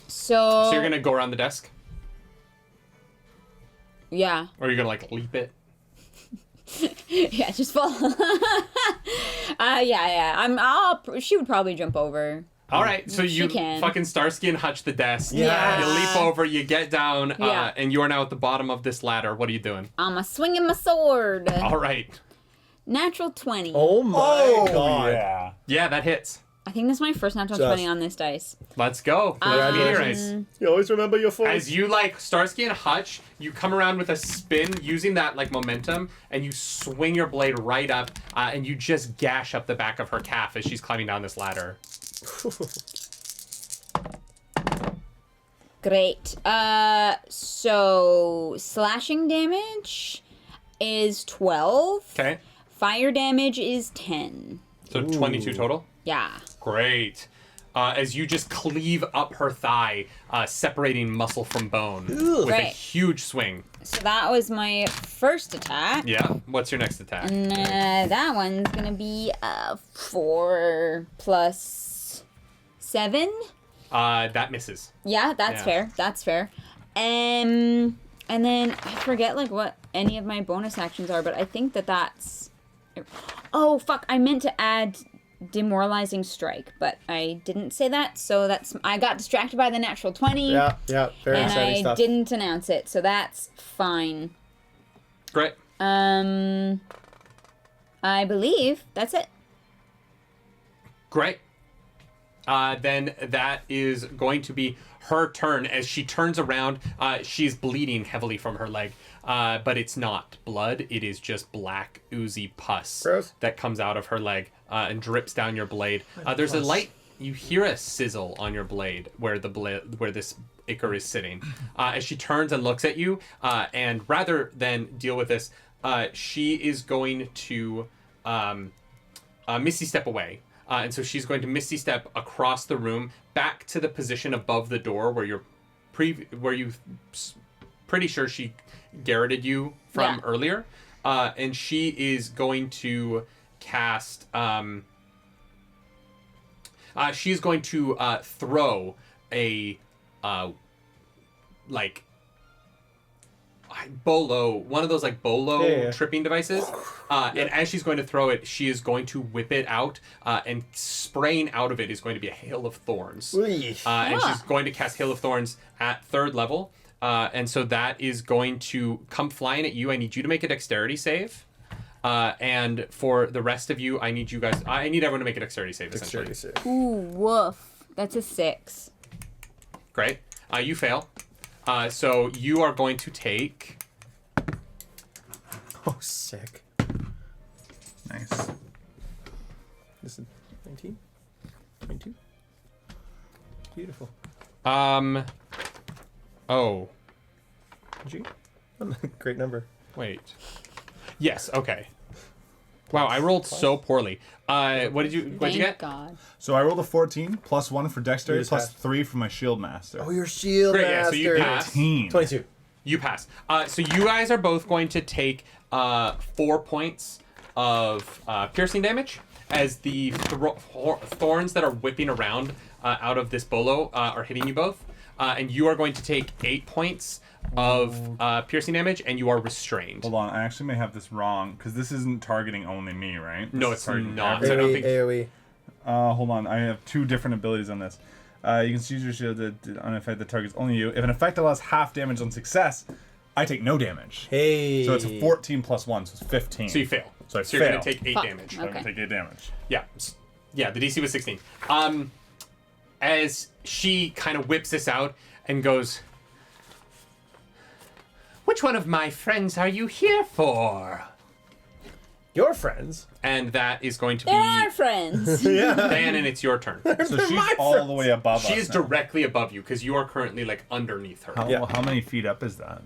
So you're gonna go around the desk, Yeah. or you're gonna like leap it. Yeah, just fall. Yeah. She would probably jump over. All right, so She you can. fucking Starsky and Hutch the desk. Yeah. You leap over, you get down, Yeah. and you are now at the bottom of this ladder. What are you doing? I'm a swinging my sword. All right. Natural 20. Oh my god. yeah. Yeah, that hits. I think this is my first natural Just- 20 on this dice. Let's go. For those meteorites. You always remember your force. As you like Starsky and Hutch, you come around with a spin using that like momentum, and you swing your blade right up, and you just gash up the back of her calf as she's climbing down this ladder. Great. So slashing damage is 12. Okay, Fire damage is 10. so 22 total. Yeah. Great. As you just cleave up her thigh, separating muscle from bone with a Right. huge swing. So that was my first attack. Yeah. What's your next attack? And that one's gonna be 4 plus 7. That misses. Yeah, that's Yeah. fair. That's fair. And then I forget like what any of my bonus actions are, but I think that's. Oh fuck! I meant to add demoralizing strike, but I didn't say that, so I got distracted by the natural 20. Yeah, very And exciting I stuff. didn't announce it, so that's fine. Great. I believe that's it. Great. Then that is going to be her turn. As she turns around, she's bleeding heavily from her leg, but it's not blood. It is just black, oozy pus Gross. that comes out of her leg and drips down your blade. There's a light. You hear a sizzle on your blade where where this ichor is sitting. As she turns and looks at you, and rather than deal with this, she is going to misty step away. And so she's going to misty step across the room back to the position above the door where you're pretty sure she garroted you from Yeah. earlier. And she is going to cast. She's going to throw a like bolo, one of those like bolo Yeah. tripping devices. And as she's going to throw it, she is going to whip it out, and spraying out of it is going to be a hail of thorns. And she's going to cast Hail of Thorns at 3rd level. And so that is going to come flying at you. I need you to make a dexterity save. And for the rest of you, I need everyone to make a dexterity save, essentially. Ooh, woof. That's a 6. Great. You fail. So you are going to take... Oh, sick. Nice. This is 19? 22? Beautiful. Oh, G? Great number. wait. Yes, okay. Wow, I rolled so poorly. What'd you Thank get? God. So I rolled a 14 plus 1 for dexterity You just plus passed. 3 for my shield master. Oh, your shield Great, yeah, master. so you pass. 18. 22. You pass. So you guys are both going to take 4 points of piercing damage as the thorns that are whipping around out of this bolo are hitting you both. And you are going to take 8 points of piercing damage, and you are restrained. Hold on, I actually may have this wrong, because this isn't targeting only me, right? No, This it's is targeting not. everyone. I don't AoE, think- AoE. Hold on, I have 2 different abilities on this. You can use your shield on an effect that targets only you. If an effect allows half damage on success, I take no damage. Hey. So it's a 14 plus 1, so it's 15. So you fail. So I you're going fail. to take 8 Fuck. damage. So I'm Okay. gonna take 8 damage. Yeah. Yeah, the DC was 16. As she kind of whips this out and goes, "Which one of my friends are you here for?" Your friends? And that is going to be They're our friends. Dan, and it's your turn. So she's all the way above us. She is now. directly above you because you are currently like underneath her. How many feet up is that?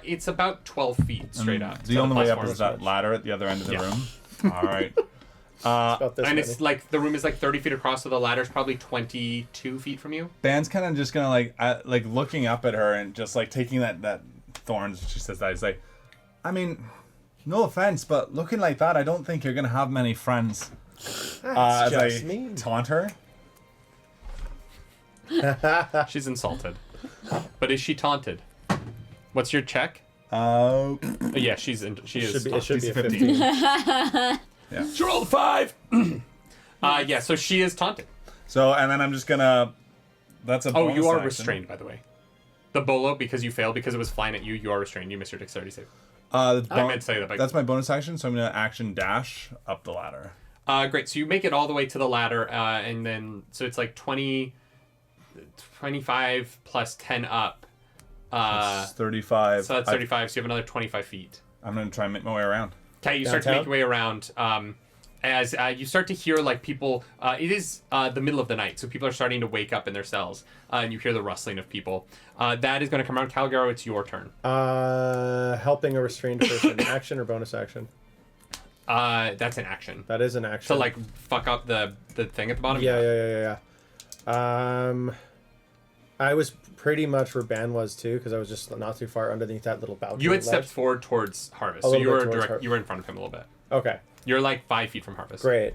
It's about 12 feet straight up. The to only way up platform. is that ladder at the other end of the Yeah. room. All right. About this And many. it's like the room is like 30 feet across, so the ladder's probably 22 feet from you. Ban's kind of just gonna like looking up at her and just like taking that thorns. She says that. He's like, I mean, no offense, but looking like that, I don't think you're gonna have many friends. That's As I just mean. taunt her. She's insulted. But is she taunted? What's your check? Yeah, she is. It should be She's a 15. 15. She rolled a 5. Yeah, so she is taunted. So and then I'm just gonna. That's a. Oh, you bonus are action. restrained, by the way. The bolo, because you failed, because it was flying at you, you are restrained. You missed your dexterity save. I meant to tell you that. But... That's my bonus action, so I'm gonna action dash up the ladder. Great. So you make it all the way to the ladder, and then so it's like 25 plus 10 up. That's 35. So that's 35. So you have another 25 feet. I'm gonna try and make my way around. Okay, you start to make your way around. As you start to hear like people, it is the middle of the night, so people are starting to wake up in their cells, and you hear the rustling of people. That is going to come around. Calgaro, it's your turn. Helping a restrained person, action or bonus action? That's an action. That is an action. So like fuck up the thing at the bottom. Yeah. I was pretty much where Ban was too, because I was just not too far underneath that little balcony. You had stepped ledge. forward towards Harvest, A so little you bit were towards direct. You were in front of him a little bit. Okay. You're like 5 feet from Harvest. Great.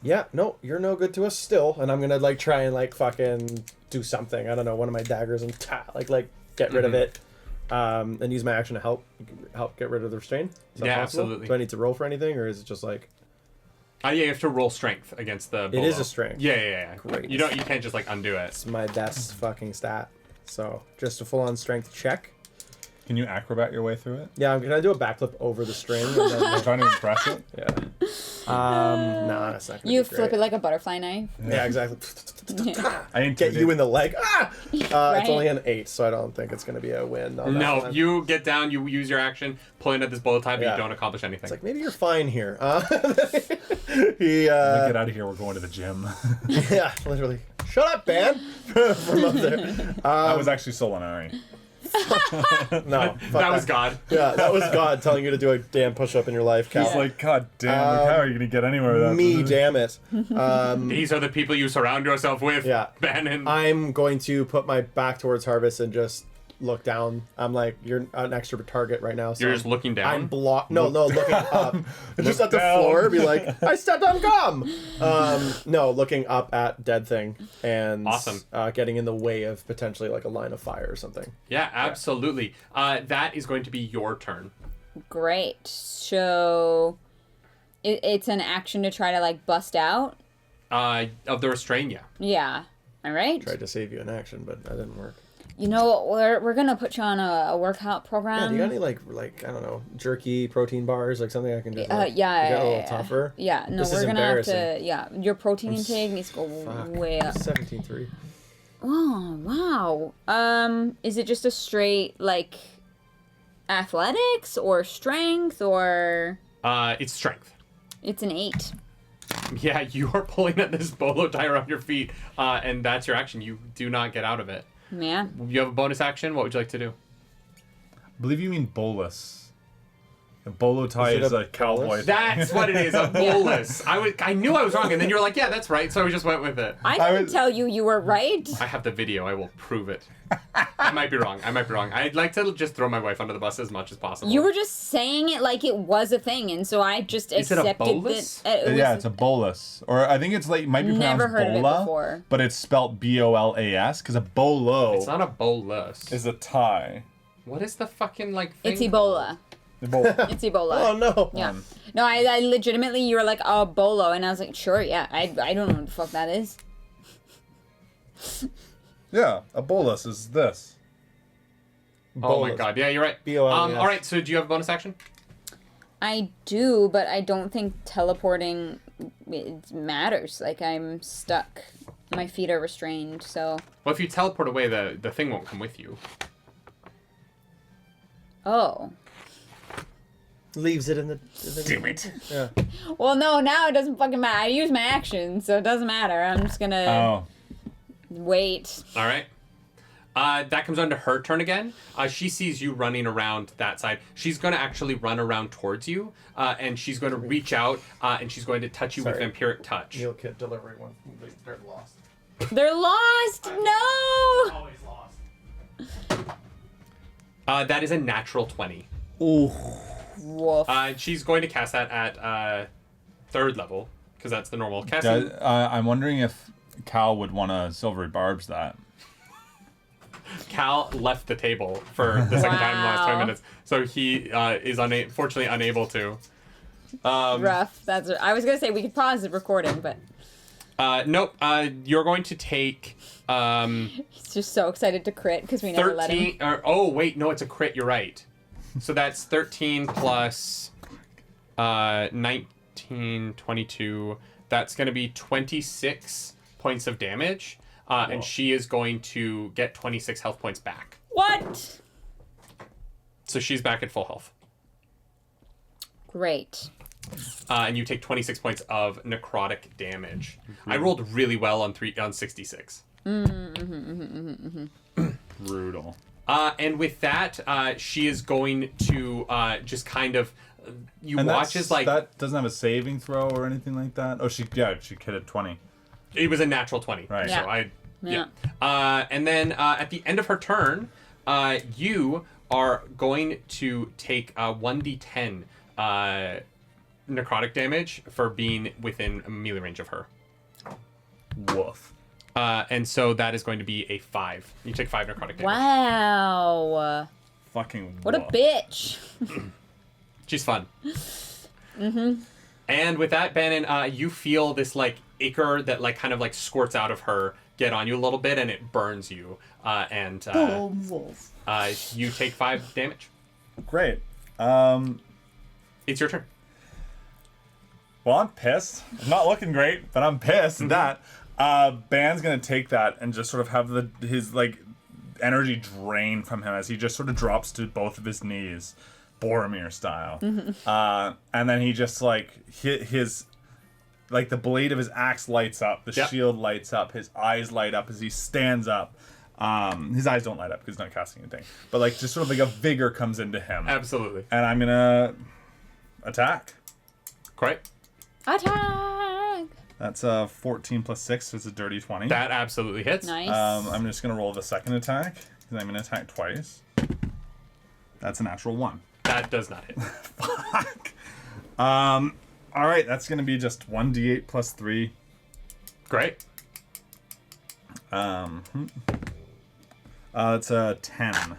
Yeah, no, you're no good to us still, and I'm gonna like try and like fucking do something. I don't know, one of my daggers and like get rid of it, and use my action to help get rid of the restraint. Is that Yeah, possible? absolutely. Do I need to roll for anything, or is it just like? Yeah, you have to roll strength against the. Bolo. It is a strength. Yeah. Great. You can't just like undo it. It's my best fucking stat. So just a full-on strength check. Can you acrobat your way through it? Yeah, I'm gonna do a backflip over the string. And then, I'm trying to impress it. yeah. No, that's not gonna You be flip great. it like a butterfly knife. Yeah, exactly. I Get you in the leg. Right. It's only an 8, so I don't think it's gonna be a win. On that No, one. you get down, you use your action, pulling at this bolo tie, but Yeah. you don't accomplish anything. It's like, maybe you're fine here. He, Get out of here. We're going to the gym. yeah, literally. Shut up, man! From up there. That was actually Solinari. No, fuck that was God. Yeah, that was God telling you to do a damn push-up in your life, Cal. It's like, God damn, like, how are you gonna get anywhere with that? Me, damn it. These are the people you surround yourself with. Yeah. Bannon. I'm going to put my back towards Harvest and just look down. I'm like, you're an extra target right now. So You're just looking down. I'm looking up. Just at the down. floor, be like, I stepped on gum. No, looking up at dead thing and Awesome. Getting in the way of potentially like a line of fire or something. Yeah, absolutely. That is going to be your turn. Great. So it's an action to try to like bust out. Of the restrain, yeah. Yeah. All right. Tried to save you in action, but that didn't work. You know, we're gonna put you on a workout Yeah, program. do you got any like I don't know, jerky protein bars, like something I can just yeah, get a little tougher? Yeah, no, This is we're gonna have to. embarrassing. Yeah, your protein intake needs to go way up. 17.3. Oh wow. Is it just a straight like athletics or strength or? It's strength. It's an 8. Yeah, you are pulling at this bolo tie around your feet, and that's your action. You do not get out of it. Man. You have a bonus action. What would you like to do? I believe you mean bolus. A bolo tie Is it is a a cowboy. bolus? That's what it is, a bolus. I knew I was wrong, and then you were like, yeah, that's right, so I just went with it. I didn't tell you were right. I have the video. I will prove it. I might be wrong. I'd like to just throw my wife under the bus as much as possible. You were just saying it like it was a thing, and so I just Is it a accepted bolus? that it was. Yeah, it's a bolus, or I think it's like it might be pronounced Never heard of it bola, before. but it's spelt BOLAS because a bolo It's not a bolus. is a tie. What is the fucking like thing? It's Ebola. It's Ebola. Oh no. Yeah. No, I legitimately, you were like, oh, bolo. And I was like, sure, yeah. I don't know what the fuck that is. Yeah, a bolus is this. Oh my Bolus. god, yeah, you're right. B-O-L-E-S. All right, so do you have a bonus action? I do, but I don't think teleporting it matters. Like, I'm stuck. My feet are restrained, so. Well, if you teleport away, the thing won't come with you. Oh. Leaves it in the Damn it. Yeah. Well, no, now it doesn't fucking matter. I use my action, so it doesn't matter. I'm just gonna Oh, wait. All right. That comes on to her turn again. She sees you running around that side. She's going to actually run around towards you, and she's going to reach out, and she's going to touch you with Vampiric Touch. Meal kit delivery one. They're lost. They're lost. No. Always lost. That is a natural 20. Ooh. Woof. She's going to cast that at 3rd level, because that's the normal casting. I'm wondering if Cal would want to silvery barbs that. Cal left the table for the second time in the last 20 minutes, so he is fortunately unable to. Rough. That's. I was gonna say we could pause the recording, but nope. You're going to take he's just so excited to crit because we never let him. 13. Oh wait, no, it's a crit. You're right. So that's 13 plus 19, 22. That's going to be 26 points of damage. And she is going to get 26 health points back. What? So she's back at full health. Great. And you take 26 points of necrotic damage. I rolled really well on 66. Brutal. And with that, she is going to just kind of And watch as like that doesn't have a saving throw or anything like that. Oh, she hit a 20. it was a natural 20. Right. So Yeah. and then at the end of her turn, you are going to take 1d10 necrotic damage for being within melee range of her. Woof. And so that is going to be a 5. You take 5 necrotic damage. Wow. Fucking What a woof. bitch. She's fun. And with that, Bannon, you feel this like ichor that like kind of like squirts out of her get on you a little bit, and it burns you. And you take 5 damage. Great. It's your turn. Well, I'm pissed. I'm not looking great, but I'm pissed at that. Ban's gonna take that and just sort of have his like energy drain from him as he just sort of drops to both of his knees, Boromir style. And then he just like his like the blade of his axe lights up, the shield lights up, his eyes light up as he stands up. His eyes don't light up because he's not casting anything, but like just sort of like a vigor comes into him. Absolutely. And I'm gonna attack. Great. Attack. That's 14 plus 6, so it's a dirty 20. That absolutely hits. Nice. I'm just going to roll the second attack, because I'm going to attack twice. That's a natural 1. That does not hit. Fuck. Alright, that's going to be just 1d8 plus 3. Great. It's 10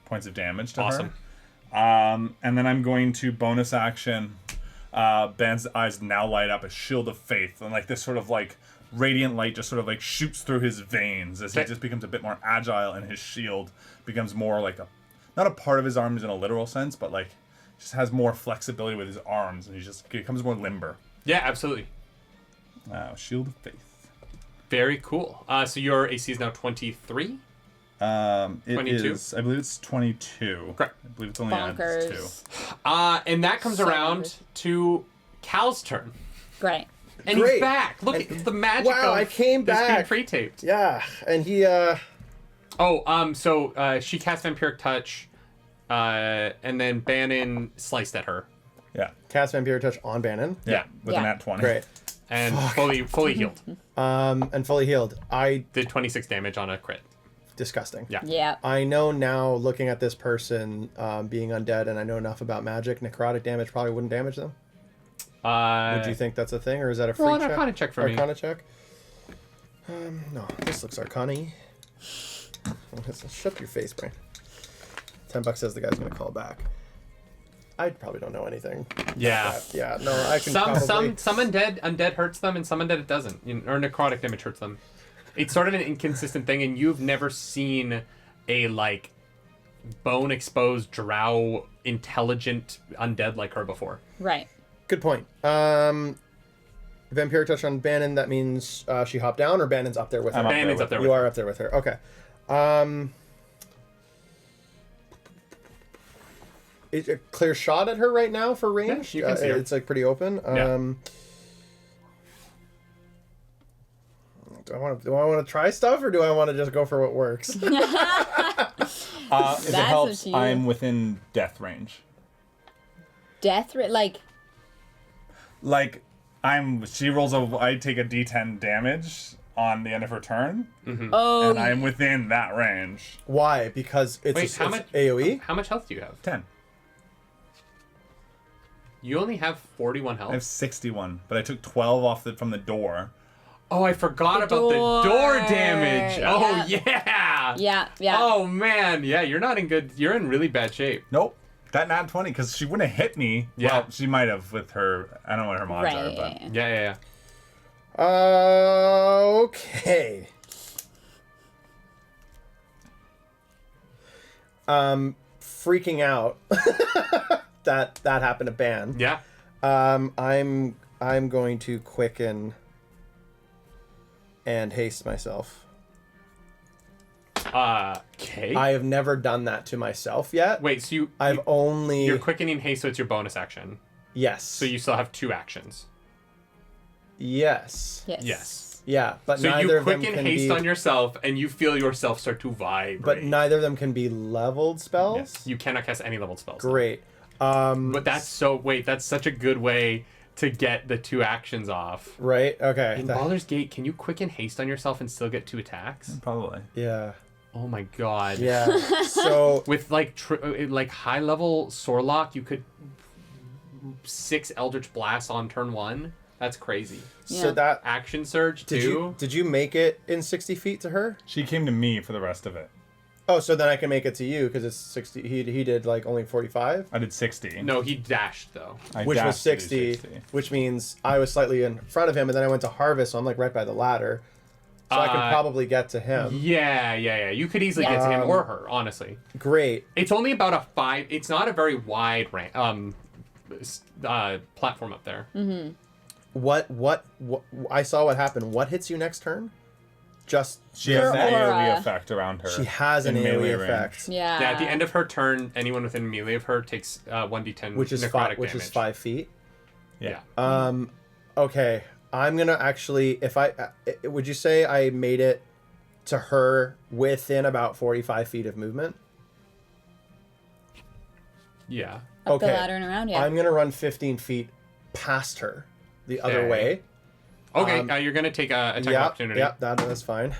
points of damage to Awesome. her. And then I'm going to bonus action. Ban's eyes now light up a shield of faith, and like this sort of like radiant light just sort of like shoots through his veins as he just becomes a bit more agile, and his shield becomes more like not a part of his arms in a literal sense, but like just has more flexibility with his arms, and he just becomes more limber. Yeah, absolutely. Shield of faith. Very cool. So your AC is now 23. It 22? is, I believe it's 22. Correct. I believe it's only adds 2. Bonkers. And that comes around to Cal's turn. Great. And Great. he's back. Look at the magic Wow, of I came this being back. pre-taped. Yeah, and he So she cast Vampiric Touch, and then Bannon sliced at her. Yeah. cast Vampire Touch on Bannon. Yeah. With Yeah. a nat 20. Great. And fully healed. And fully healed. I Did 26 damage on a crit. disgusting. Yeah. Yeah. I know now, looking at this person being undead, and I know enough about magic. Necrotic damage probably wouldn't damage them. Would you think that's a thing, or is that a free roll an check? Arcana check for me. Arcana check. No, this looks arcana-y. Shut your face, Brain. $10 says the guy's gonna call back. I probably don't know anything. Yeah. Yeah, no, I can Some probably... undead hurts them, and some undead it doesn't. Or necrotic damage hurts them. It's sort of an inconsistent thing, and you've never seen a like bone exposed drow intelligent undead like her before. Right. Good point. Vampire Touch on Bannon, that means she hopped down, or Bannon's up there with her? I'm up there Bannon's with up there You with are her. up there with her. Okay. Is a clear shot at her right now for range? Yeah, you can see her. It's like pretty open. Yeah. Do I want to try stuff, or do I want to just go for what works? If it helps, up to you. I'm within death range. Like She rolls I take a D10 damage on the end of her turn, oh, and I'm within that range. Why? Because it's, Wait, it's how much AOE. How much health do you have? 10. You only have 41 health. I have 61, but I took 12 off from the door. Oh, I forgot about the door damage. Yeah. Oh yeah. yeah. Oh man, yeah. You're not in good. You're in really bad shape. Nope. That nat 20, because she wouldn't have hit me. Yeah. Well, she might have with her. I don't know what her mods are, but. Yeah. Okay. Freaking out that happened to Ban. Yeah. I'm going to quicken and haste myself. Okay. I have never done that to myself yet. Wait. So I've only you're quickening haste, so it's your bonus action. yes. So you still have 2 actions. yes. Yes. Yeah, but So neither you of them quicken can haste be. on yourself, and you feel yourself start to vibrate. But neither of them can be leveled spells. Yes. You cannot cast any leveled spells. Great. But that's such a good way to get the 2 actions off. Right. Okay. In Baldur's Gate, can you quicken haste on yourself and still get 2 attacks? Probably. Yeah. Oh my god. Yeah. So With like high level Sorlock, you could 6 Eldritch Blasts on turn 1. That's crazy. so that Action Surge too. did you make it in 60 feet to her? She came to me for the rest of it. Oh, so then I can make it to you because it's 60. He did like only 45, I did 60. No, he dashed though. I which was dashed to do 60, which means I was slightly in front of him, and then I went to harvest, so I'm like right by the ladder, so I could probably get to him. Yeah. You could easily get to him or her. Honestly, Great. it's only about a 5. It's not a very wide platform up there. Mm-hmm. What I saw what happened. What hits you next turn? Just She has an Her aura. AoE effect around her. she has an in melee AoE range. effect, Yeah. Yeah, at the end of her turn, anyone within melee of her takes 1d10 which is necrotic which damage. is 5 feet. Yeah. Okay, I'm gonna actually. If I would you say I made it to her within about 45 feet of movement? Yeah. Up the okay. ladder and around, yeah. I'm gonna run 15 feet past her, the other Okay. way. Okay, you're gonna take a attack Yeah, opportunity. yeah, that's fine.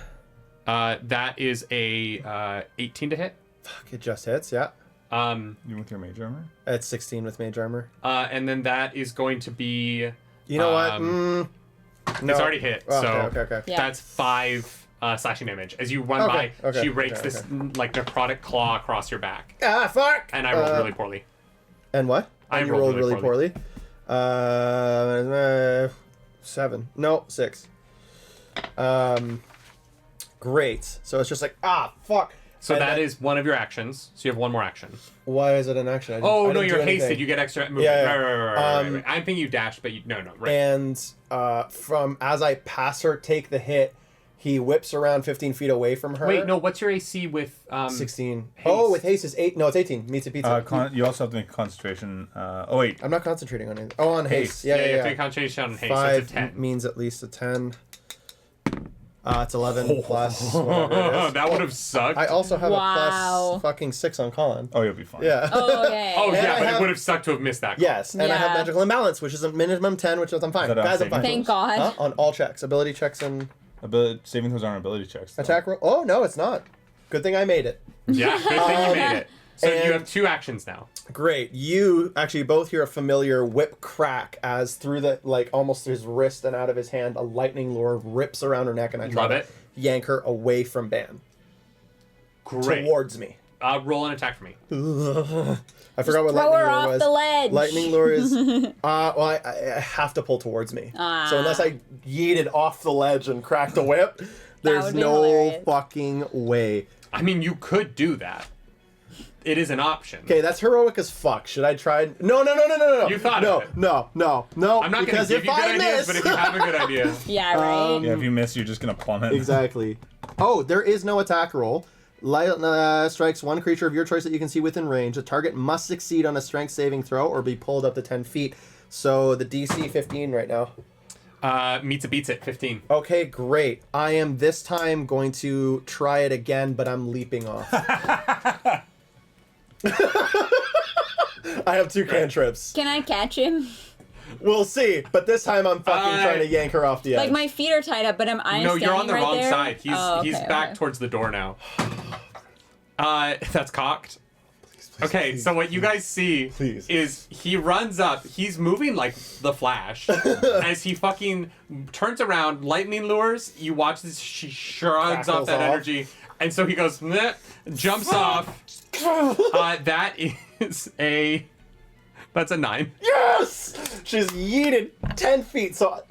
That is a 18 to hit. Fuck, it just hits. Yeah, You with your mage armor? it's 16 with mage armor. And then that is going to be. You know what? No, It's already hit, Okay, so okay. Yeah. that's 5 slashing damage. As you run Okay, by, okay, she rakes okay, this like necrotic claw across your back, Ah, fuck! and I rolled really poorly. And what? I And you rolled rolled really really poorly. 7. No, 6. Great. So it's just like, fuck. So And that then- is one of your actions. So you have one more action. Why is it an action? I Oh didn't no, do you're anything. hasted. You get extra movement. Yeah, yeah. Right. I'm thinking you dashed, but no, right. And from as I pass her, take the hit, he whips around 15 feet away from her. Wait, no. What's your AC with 16. haste? Oh, with haste is 8. No, it's 18. Meets a pizza. You also have to make concentration. Oh wait, I'm not concentrating on it. Oh, on haste. Yeah, you have to yeah. make concentration on haste. So 5 it's a 10. means at least a 10. It's 11 plus whatever it is. That would have sucked. I also have a Wow. plus fucking 6 on Colin. oh you'll be fine. Yeah. Oh, okay. Oh And yeah, I but have- it would have sucked to have missed that. Yes, and I have Yeah. magical imbalance, which is a minimum 10, which is I'm fine. Is that Guys, I'm saving fine. Thank God. Huh? On all checks, ability checks and Saving throws aren't ability checks. though. attack roll. Oh no, it's not. Good thing I made it. Yeah, good thing you made it. So you and- have 2 actions now. Great. You actually both hear a familiar whip crack as through the almost his wrist and out of his hand, a lightning lure rips around her neck, and I try Love to it. yank her away from Ban Great. towards me. Roll an attack for me. I forgot what throw lightning her lure off was. the ledge. Lightning lure is I have to pull towards me. So unless I yeeted off the ledge and cracked a whip, there's would be no hilarious. fucking way. I mean, you could do that. It is an option. Okay, that's heroic as fuck. Should I try? No. You thought no, of it. no. I'm not going to because give if you good I ideas, miss, but if you have a good idea. Yeah, right? Yeah, if you miss, you're just gonna plummet. Exactly. Oh, there is no attack roll. Light strikes one creature of your choice that you can see within range. The target must succeed on a strength saving throw or be pulled up to 10 feet. So the DC 15 right now. Meets it, beats it. 15. Okay, great. I am this time going to try it again, but I'm leaping off. I have 2 cantrips. Can I catch him? We'll see, but this time I'm fucking trying to yank her off the edge. Like my feet are tied up, but I'm No, standing you're on the right wrong there? side. He's Okay, back okay. towards the door now. That's cocked. Okay, so what you guys see is he runs up. He's moving like the Flash as he fucking turns around. Lightning lures. You watch this. She shrugs off that energy, and so he goes, meh, jumps off. That is that's a 9. Yes! She's yeeted 10 feet, so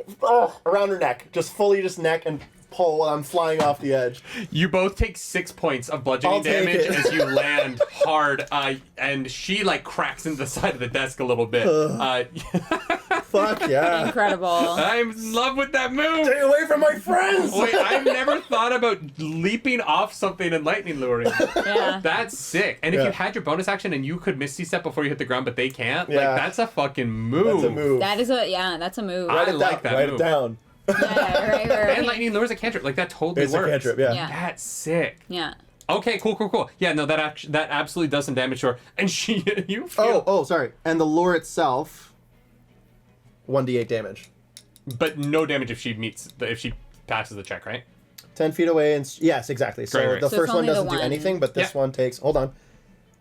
around her neck, just fully neck and pull while I'm flying off the edge. You both take 6 points of bludgeoning damage as you land hard, and she like cracks into the side of the desk a little bit. Fuck yeah. Incredible. I'm in love with that move. Stay away from my friends! Wait, I've never thought about leaping off something and lightning luring. Yeah. That's sick. And if you had your bonus action and you could Misty Step before you hit the ground, but they can't, Yeah. like that's a fucking move. That's a move. That's a move. I like that Write move. it down. Yeah, right. And lightning lures a cantrip. Like that totally It's works. a cantrip, yeah. Yeah. That's sick. Yeah. Okay, cool. Yeah, no, that absolutely does some damage to her. And you feel... Oh, sorry. And the lure itself, 1d8 damage. But no damage if she passes the check, right? 10 feet away, and yes, exactly. So Great. the So first it's one only the doesn't do one. anything, but this Yeah. one takes. Hold on.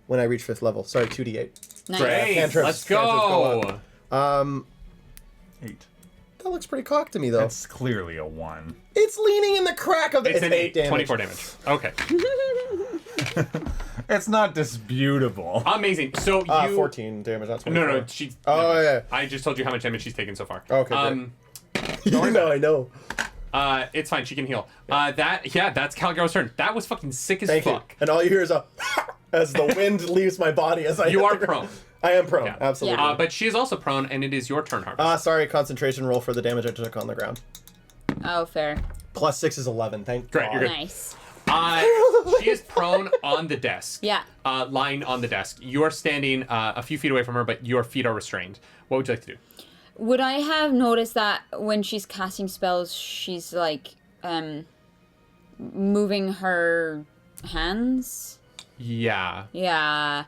When I reach 5th level, sorry, 2d8. Nice. Great. Cantrips. Let's Cantrips go. 8. That looks pretty cocked to me, though. That's clearly a 1. It's leaning in the crack of the. It's an 8 damage. 24 damage. Okay. It's not disputable. Amazing. So you 14 damage. That's 24. No, she's Oh, yeah. I just told you how much damage she's taken so far. Okay, I know. It's fine. She can heal. That's Calgaro's turn. That was fucking sick as Thank you. fuck. And all you hear is a as the wind leaves my body as I. You hit are the ground. prone. I am prone. Yeah. Absolutely. Yeah. But she is also prone, and it is your turn, Harvest. Sorry, concentration roll for the damage I took on the ground. Oh, fair. Plus 6 is 11. Thank Great, God. you're good. Nice. She is prone on the desk. Yeah. Lying on the desk. You are standing a few feet away from her, but your feet are restrained. What would you like to do? Would I have noticed that when she's casting spells, she's like moving her hands? Yeah. Yeah.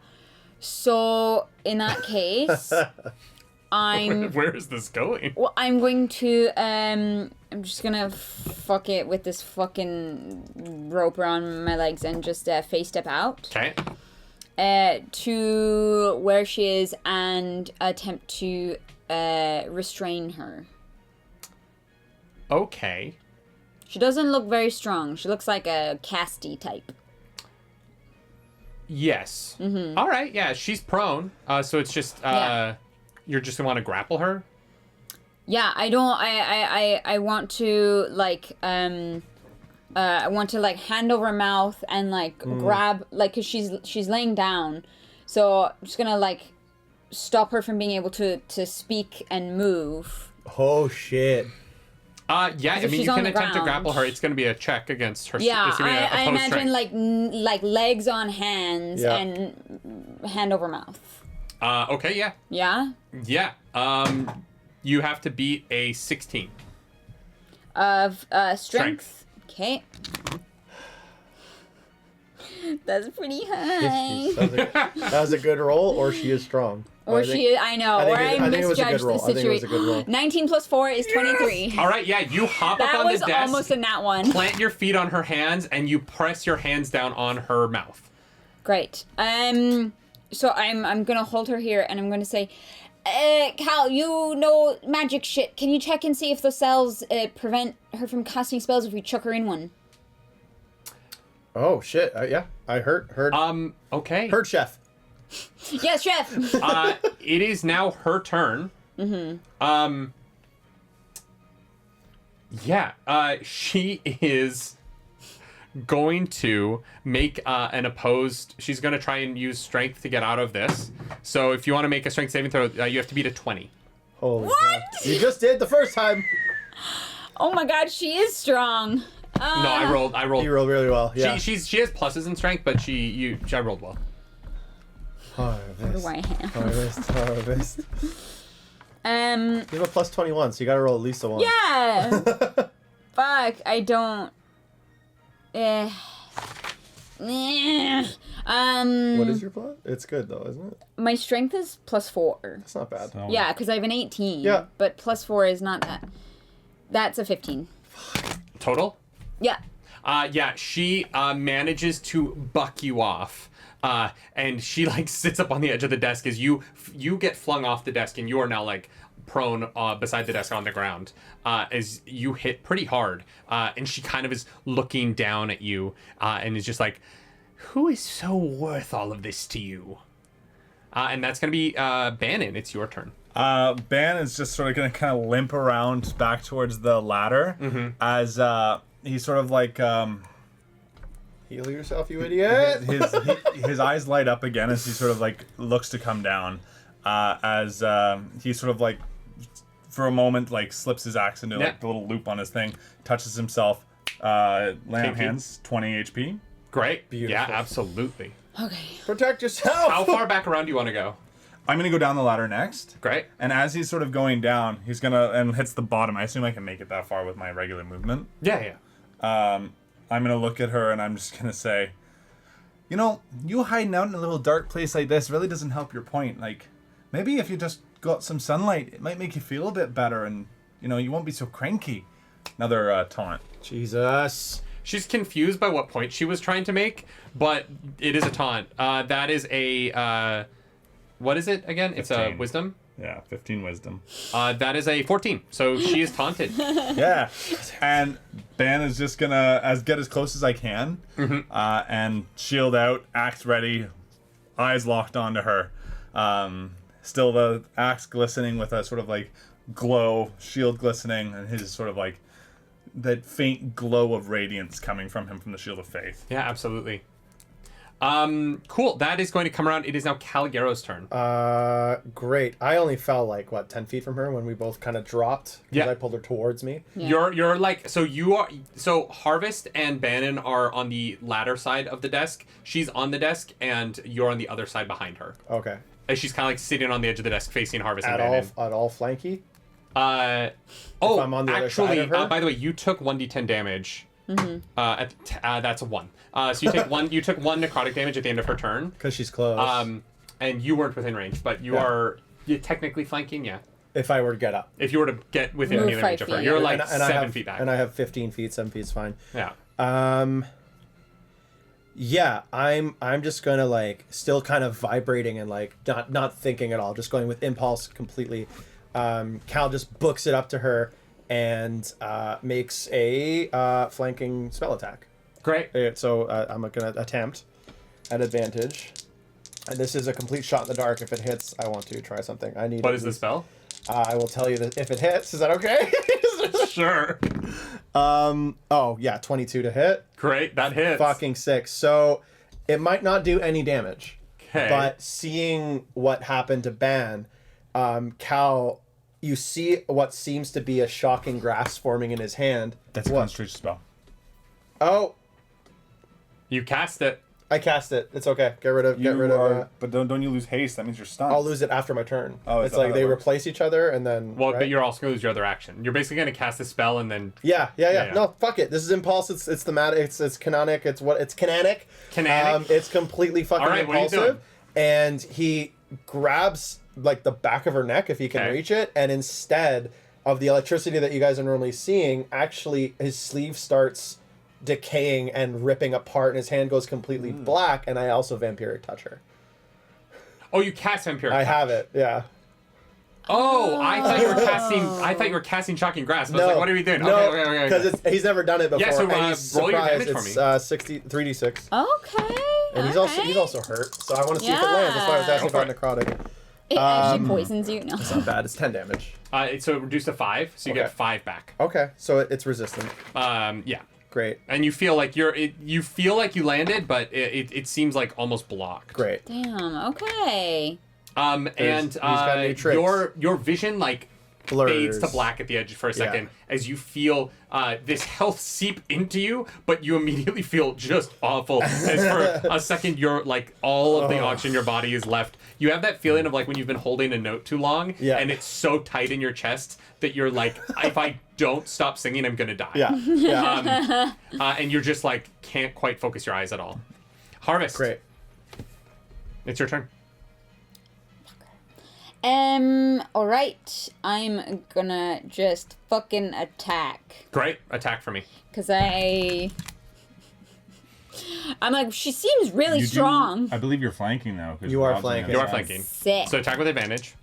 So in that case, Where is this going? I'm going to I'm just gonna fuck it with this fucking rope around my legs and just face step out Okay. to where she is and attempt to restrain her. Okay. She doesn't look very strong. She looks like a casty type. Yes. Mm-hmm. All right. Yeah, she's prone. So it's just Yeah. you're just gonna want to grapple her. Yeah, I want to like I want to like hand over mouth and like grab like cuz she's laying down. So I'm just going to like stop her from being able to speak and move. Oh shit. Yeah, I if mean she's you on can the attempt to ground. grapple her. It's gonna be a check against her. Yeah, it's gonna be a I opposed imagine strength. like legs on hands Yeah. and hand over mouth. Okay. Yeah. Yeah? Yeah. You have to beat a 16. Of strength. Okay. That's pretty high. That was a good roll, or she is strong. Or I think- she, I know, I or think I it was a good misjudged the roll. I think it was a situation. good roll. 19 plus 4 is 23. All right. Yeah. You hop up That on was the desk. almost a nat one. Plant your feet on her hands and you press your hands down on her mouth. Great. So I'm gonna hold her here and I'm gonna say, Cal, you know magic shit. Can you check and see if the cells prevent her from casting spells if we chuck her in one? Oh shit! Yeah, I heard. Okay. Heard, chef. Yes, chef. It is now her turn. Mm-hmm. Yeah. She is going to make an opposed. She's going to try and use strength to get out of this. So if you want to make a strength saving throw, you have to beat a 20. Holy What? crap. You just did the first time. Oh my god, she is strong. No, I rolled. You rolled really well. Yeah. She has pluses in strength, but I rolled well. Harvest. What do I have? Harvest. You have a plus 21, so you gotta roll at least a 1. Yeah. Fuck. I don't. Eh. What is your plus? It's good though, isn't it? My strength is +4. It's not bad. So- Yeah, because I have an 18. Yeah. But +4 is not that. That's a 15. Total? Yeah. Yeah, she manages to buck you off. And she like sits up on the edge of the desk as you get flung off the desk and you are now like prone beside the desk on the ground as you hit pretty hard. And she kind of is looking down at you and is just like, who is so worth all of this to you? And that's going to be Bannon. It's your turn. Ban is just sort of going to kind of limp around back towards the ladder as he's sort of like Heal yourself, you idiot. his eyes light up again as he sort of like looks to come down as he sort of like for a moment like slips his axe into like the little loop on his thing, touches himself, land on hands, 20 HP. Great. Beautiful. Yeah, absolutely. Okay. Protect yourself. How far back around do you want to go? I'm gonna go down the ladder next. Great. And as he's sort of going down, he's gonna and hits the bottom. I assume I can make it that far with my regular movement. Yeah, yeah. I'm gonna look at her and I'm just gonna say, you know, you hiding out in a little dark place like this really doesn't help your point. Like, maybe if you just got some sunlight, it might make you feel a bit better, and you know, you won't be so cranky. Another taunt. Jesus. She's confused by what point she was trying to make, but it is a taunt. That is a what is it again? It's a 15. wisdom. Yeah, 15 wisdom. That is a 14. So she is taunted. Yeah, and Ban is just gonna get as close as I can, and shield out, axe ready, eyes locked onto her. Still the axe glistening with a sort of like glow, shield glistening, and his sort of like that faint glow of radiance coming from him from the shield of faith. Yeah, absolutely. Cool. That is going to come around. It is now Caligaro's turn. Great. I only fell like what 10 feet from her when we both kind of dropped because Yeah. I pulled her towards me. Yeah. You're like so Harvest and Bannon are on the ladder side of the desk. She's on the desk and you're on the other side behind her. Okay. And she's kind of like sitting on the edge of the desk facing Harvest and At Bannon. all flanky. Oh, I'm on the other actually, side of her? by the way, you took 1d10 damage. That's a 1. So you take one. You took 1 necrotic damage at the end of her turn. Because she's close. And you weren't within range, but you're technically flanking. Yeah. If I were to get up. If you were to get within Move melee 5 range of her, feet. you're like And I 7 have, feet back. And I have 15 feet, 7 feet's fine. Yeah. Yeah, I'm just gonna like still kind of vibrating and like not thinking at all, just going with impulse completely. Cal just books it up to her and makes a flanking spell attack. Great. So I'm gonna attempt at advantage, and this is a complete shot in the dark. If it hits, I want to try something. I need. What is the spell? I will tell you that if it hits, is that okay? Sure. Oh yeah, 22 to hit. Great. That hits. Fucking 6. So it might not do any damage. Okay. But seeing what happened to Ban, Cal, you see what seems to be a shocking grasp forming in his hand. That's a concentration spell. Oh, You cast it. I cast it. It's okay. Get rid of. But don't you lose haste? That means you're stunned. I'll lose it after my turn. Oh, is It's that like how they that works? replace each other and then. Well, right? but you're also gonna lose your other action. You're basically gonna cast a spell and then. Yeah. Yeah. No, fuck it. This is impulse. It's thematic. It's canonic. It's canonic. Canonic? It's completely fucking All right, what are you impulsive. doing? And he grabs like the back of her neck if he can Okay. reach it, and instead of the electricity that you guys are normally seeing, actually his sleeve starts decaying and ripping apart, and his hand goes completely black. And I also vampiric touch her. Oh, you cast Vampiric I Touch. have it. Yeah. Oh, I thought you were casting. I thought you were casting Shocking Grasp. I was like, what are we doing? No, okay. because he's never done it before. Yeah, so, and he's roll your surprised. damage for It's 3d6. Okay. And he's also hurt, so I want to see if it Yeah. lands. That's why I was asking Go about necrotic. It actually poisons you. No. It's not bad. It's 10 damage. So it reduced to 5, so you Okay. get 5 back. Okay, so it's resistant. Yeah. Great. And you feel like you feel like you landed, but it seems like almost blocked. Great. Damn. Okay. And he's got new tricks. your vision like fades to Blurs. black at the edge for a second as you feel this health seep into you, but you immediately feel just awful as for a second you're like all of the oxygen in your body is left. You have that feeling of like when you've been holding a note too long and it's so tight in your chest that you're like, if I don't stop singing, I'm gonna die. Yeah. And you're just like can't quite focus your eyes at all. Harvest. Great. It's your turn. Alright. I'm gonna just fucking attack. Great. Attack for me. Cause I'm like, she seems really strong. I believe you're flanking now. 'Cause You are Rob's flanking. You are gonna- flanking. Sick. So attack with advantage.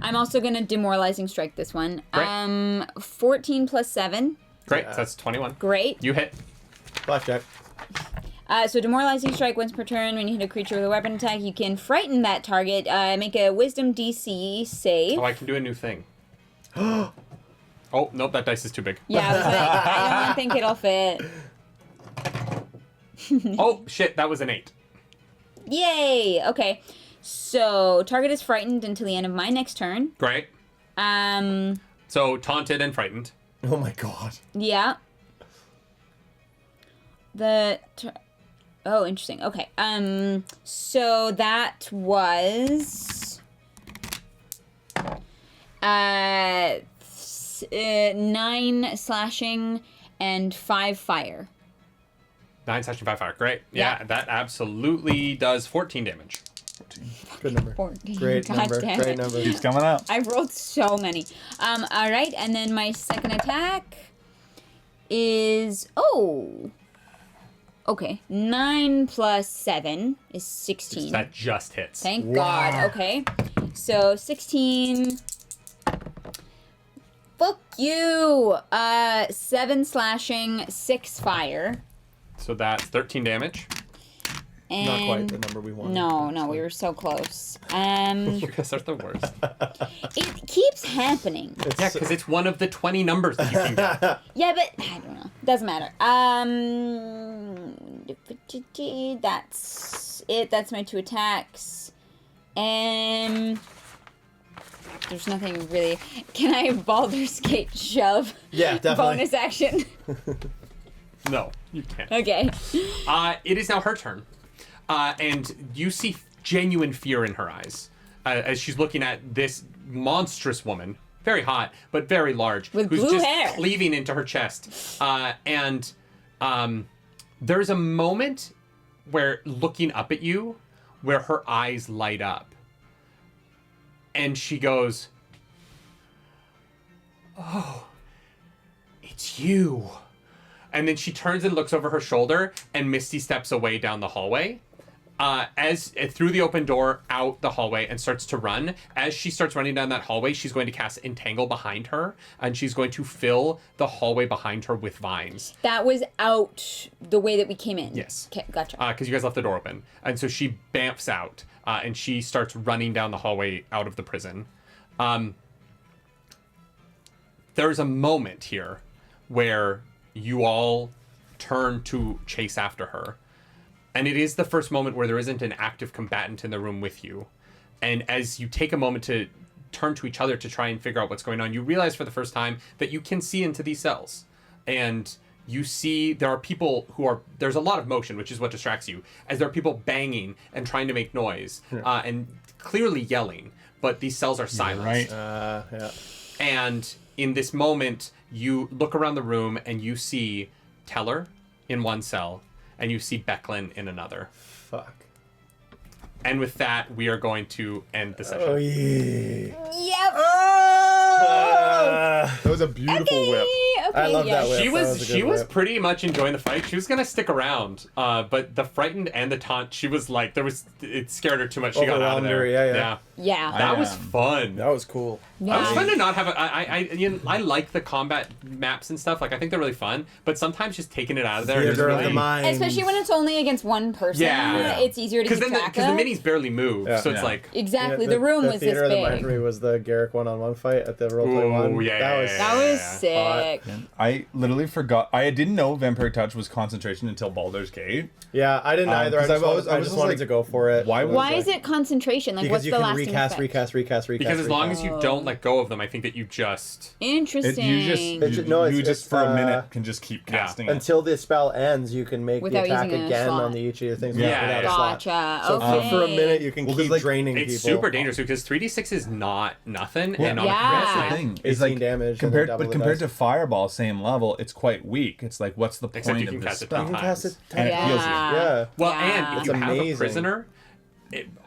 I'm also gonna demoralizing strike this one. Great. 14 plus 7. Great. So that's 21. Great. You hit. Blackjack. So demoralizing strike once per turn. When you hit a creature with a weapon attack, you can frighten that target. Make a Wisdom DC save. Oh, I can do a new thing. Oh, nope, that dice is too big. Yeah, I don't think it'll fit. Oh, shit, that was an 8. Yay! Okay. So target is frightened until the end of my next turn. Great. So taunted and frightened. Oh my god. Yeah. Oh, interesting. Okay. So that was 9 slashing and 5 fire. 9 slashing, 5 fire. Great. Yeah, that absolutely does 14 damage. Good number. 14. Great God number. damn Great it. number. He's coming up. I rolled so many. All right, and then my second attack is okay. 9 plus 7 is 16. That just hits. Thank God. Okay, so 16. Fuck you. 7 slashing, 6 fire. So that's 13 damage. And Not quite the number we wanted. No, we were so close. You guys are the worst. It keeps happening. Yeah, because it's one of the 20 numbers that you can get. Yeah, but I don't know. Doesn't matter. That's it. That's my 2 attacks. And there's nothing really. Can I Baldur's Gate shove? Yeah, definitely. Bonus action. No, you can't. Okay. It is now her turn. And you see genuine fear in her eyes as she's looking at this monstrous woman, very hot, but very large, With who's blue just hair. cleaving into her chest. And there's a moment where looking up at you, where her eyes light up. And she goes, "Oh, it's you." And then she turns and looks over her shoulder, and Misty steps away down the hallway. As through the open door out the hallway and starts to run. As she starts running down that hallway, she's going to cast Entangle behind her, and she's going to fill the hallway behind her with vines. That was out the way that we came in. Yes. Okay, gotcha. Because you guys left the door open. And so she bamfs out, and she starts running down the hallway out of the prison. There's a moment here where you all turn to chase after her. And it is the first moment where there isn't an active combatant in the room with you. And as you take a moment to turn to each other to try and figure out what's going on, you realize for the first time that you can see into these cells. And you see there are people there's a lot of motion, which is what distracts you, as there are people banging and trying to make noise and clearly yelling, but these cells are silent. Right. Yeah. And in this moment, you look around the room and you see Teller in one cell, and you see Becklin in another. Fuck. And with that, we are going to end the session. Oh yeah. Yep. That was a beautiful whip. Okay, I love yeah. that whip. She That was a she good was whip. pretty much enjoying the fight. She was gonna stick around, but the frightened and the taunt, she was like, it scared her too much. She got out of Overwhelmed there. her, yeah. Yeah. That was fun. That was cool. Yeah. It was fun to not have I like the combat maps and stuff. Like I think they're really fun, but sometimes just taking it out of there is Theater of really the mind. Especially when it's only against one person. Yeah. It's easier to keep track because the of. minis barely move, Yeah. so it's Yeah. like Exactly. Yeah, the room was this Theater of the mind big. for me was the Garrick one-on-one fight at the roleplay Ooh, one. yeah, That was That was Yeah. sick. I literally forgot. I didn't know Vampiric Touch was concentration until Baldur's Gate. Yeah, I didn't either. I 'cause just, I was wanted just to like, go for it. why would- Why is it concentration? Like, Because what's you the can last effect. recast. Because as long as you don't let go of them, I think that you just... Interesting. You just for a minute can just keep casting it. until the spell ends, you can make Without the attack using a again slot. on each of your things. Yeah, without yeah. a slot. Gotcha. So Okay. for a minute, you can keep like, draining It's people. super dangerous because 3d6 is not nothing. And on Yeah. a crit, That's like, the thing. 18 It's like damage and compared, then double but the compared dice. to Fireball, same level, it's quite weak. It's like, what's the Except you point can of this cast it spell? three You can cast it And it heals you. Yeah. Well, Yeah. and if It's you have a amazing. prisoner,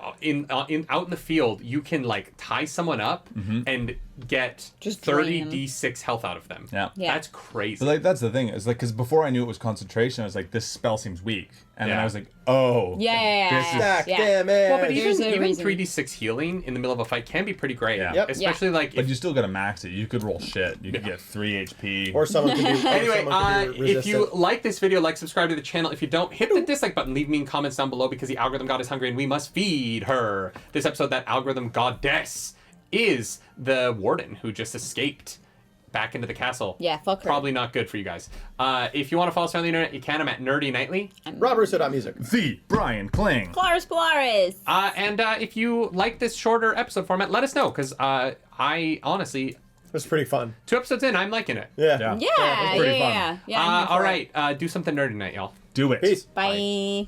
out in the field, you can like tie someone up and get Just drain 30d6 health out of them. Yeah. Yeah. That's crazy. But like that's the thing. It's like because before I knew it was concentration, I was like, this spell seems weak, and then Yeah. I was like, oh, Yeah. this is Stack Yeah. damage. well, but There's a even reason. 3d6 healing in the middle of a fight can be pretty great. Yeah. Yep. Especially like But if you still gotta max it. You could roll shit. You could get 3 HP. Or someone can do. Anyway, if you resistant. like this video, like, subscribe to the channel. If you don't, hit the dislike button. Leave mean comments down below because the algorithm god is hungry and we must feed her. This episode, that algorithm goddess is the warden who just escaped back into the castle. Yeah, fuck her. Probably not good for you guys. If you want to follow us on the internet, you can. I'm at nerdynightly. RobRusso.music. the Brian Kling. Polaris. And if you like this shorter episode format, let us know because I honestly, It was pretty fun. 2 episodes in, I'm liking it. Yeah. Yeah, it was pretty fun. yeah. I'm here All for right, do something nerdy tonight, y'all. Do it. Peace. it. Bye.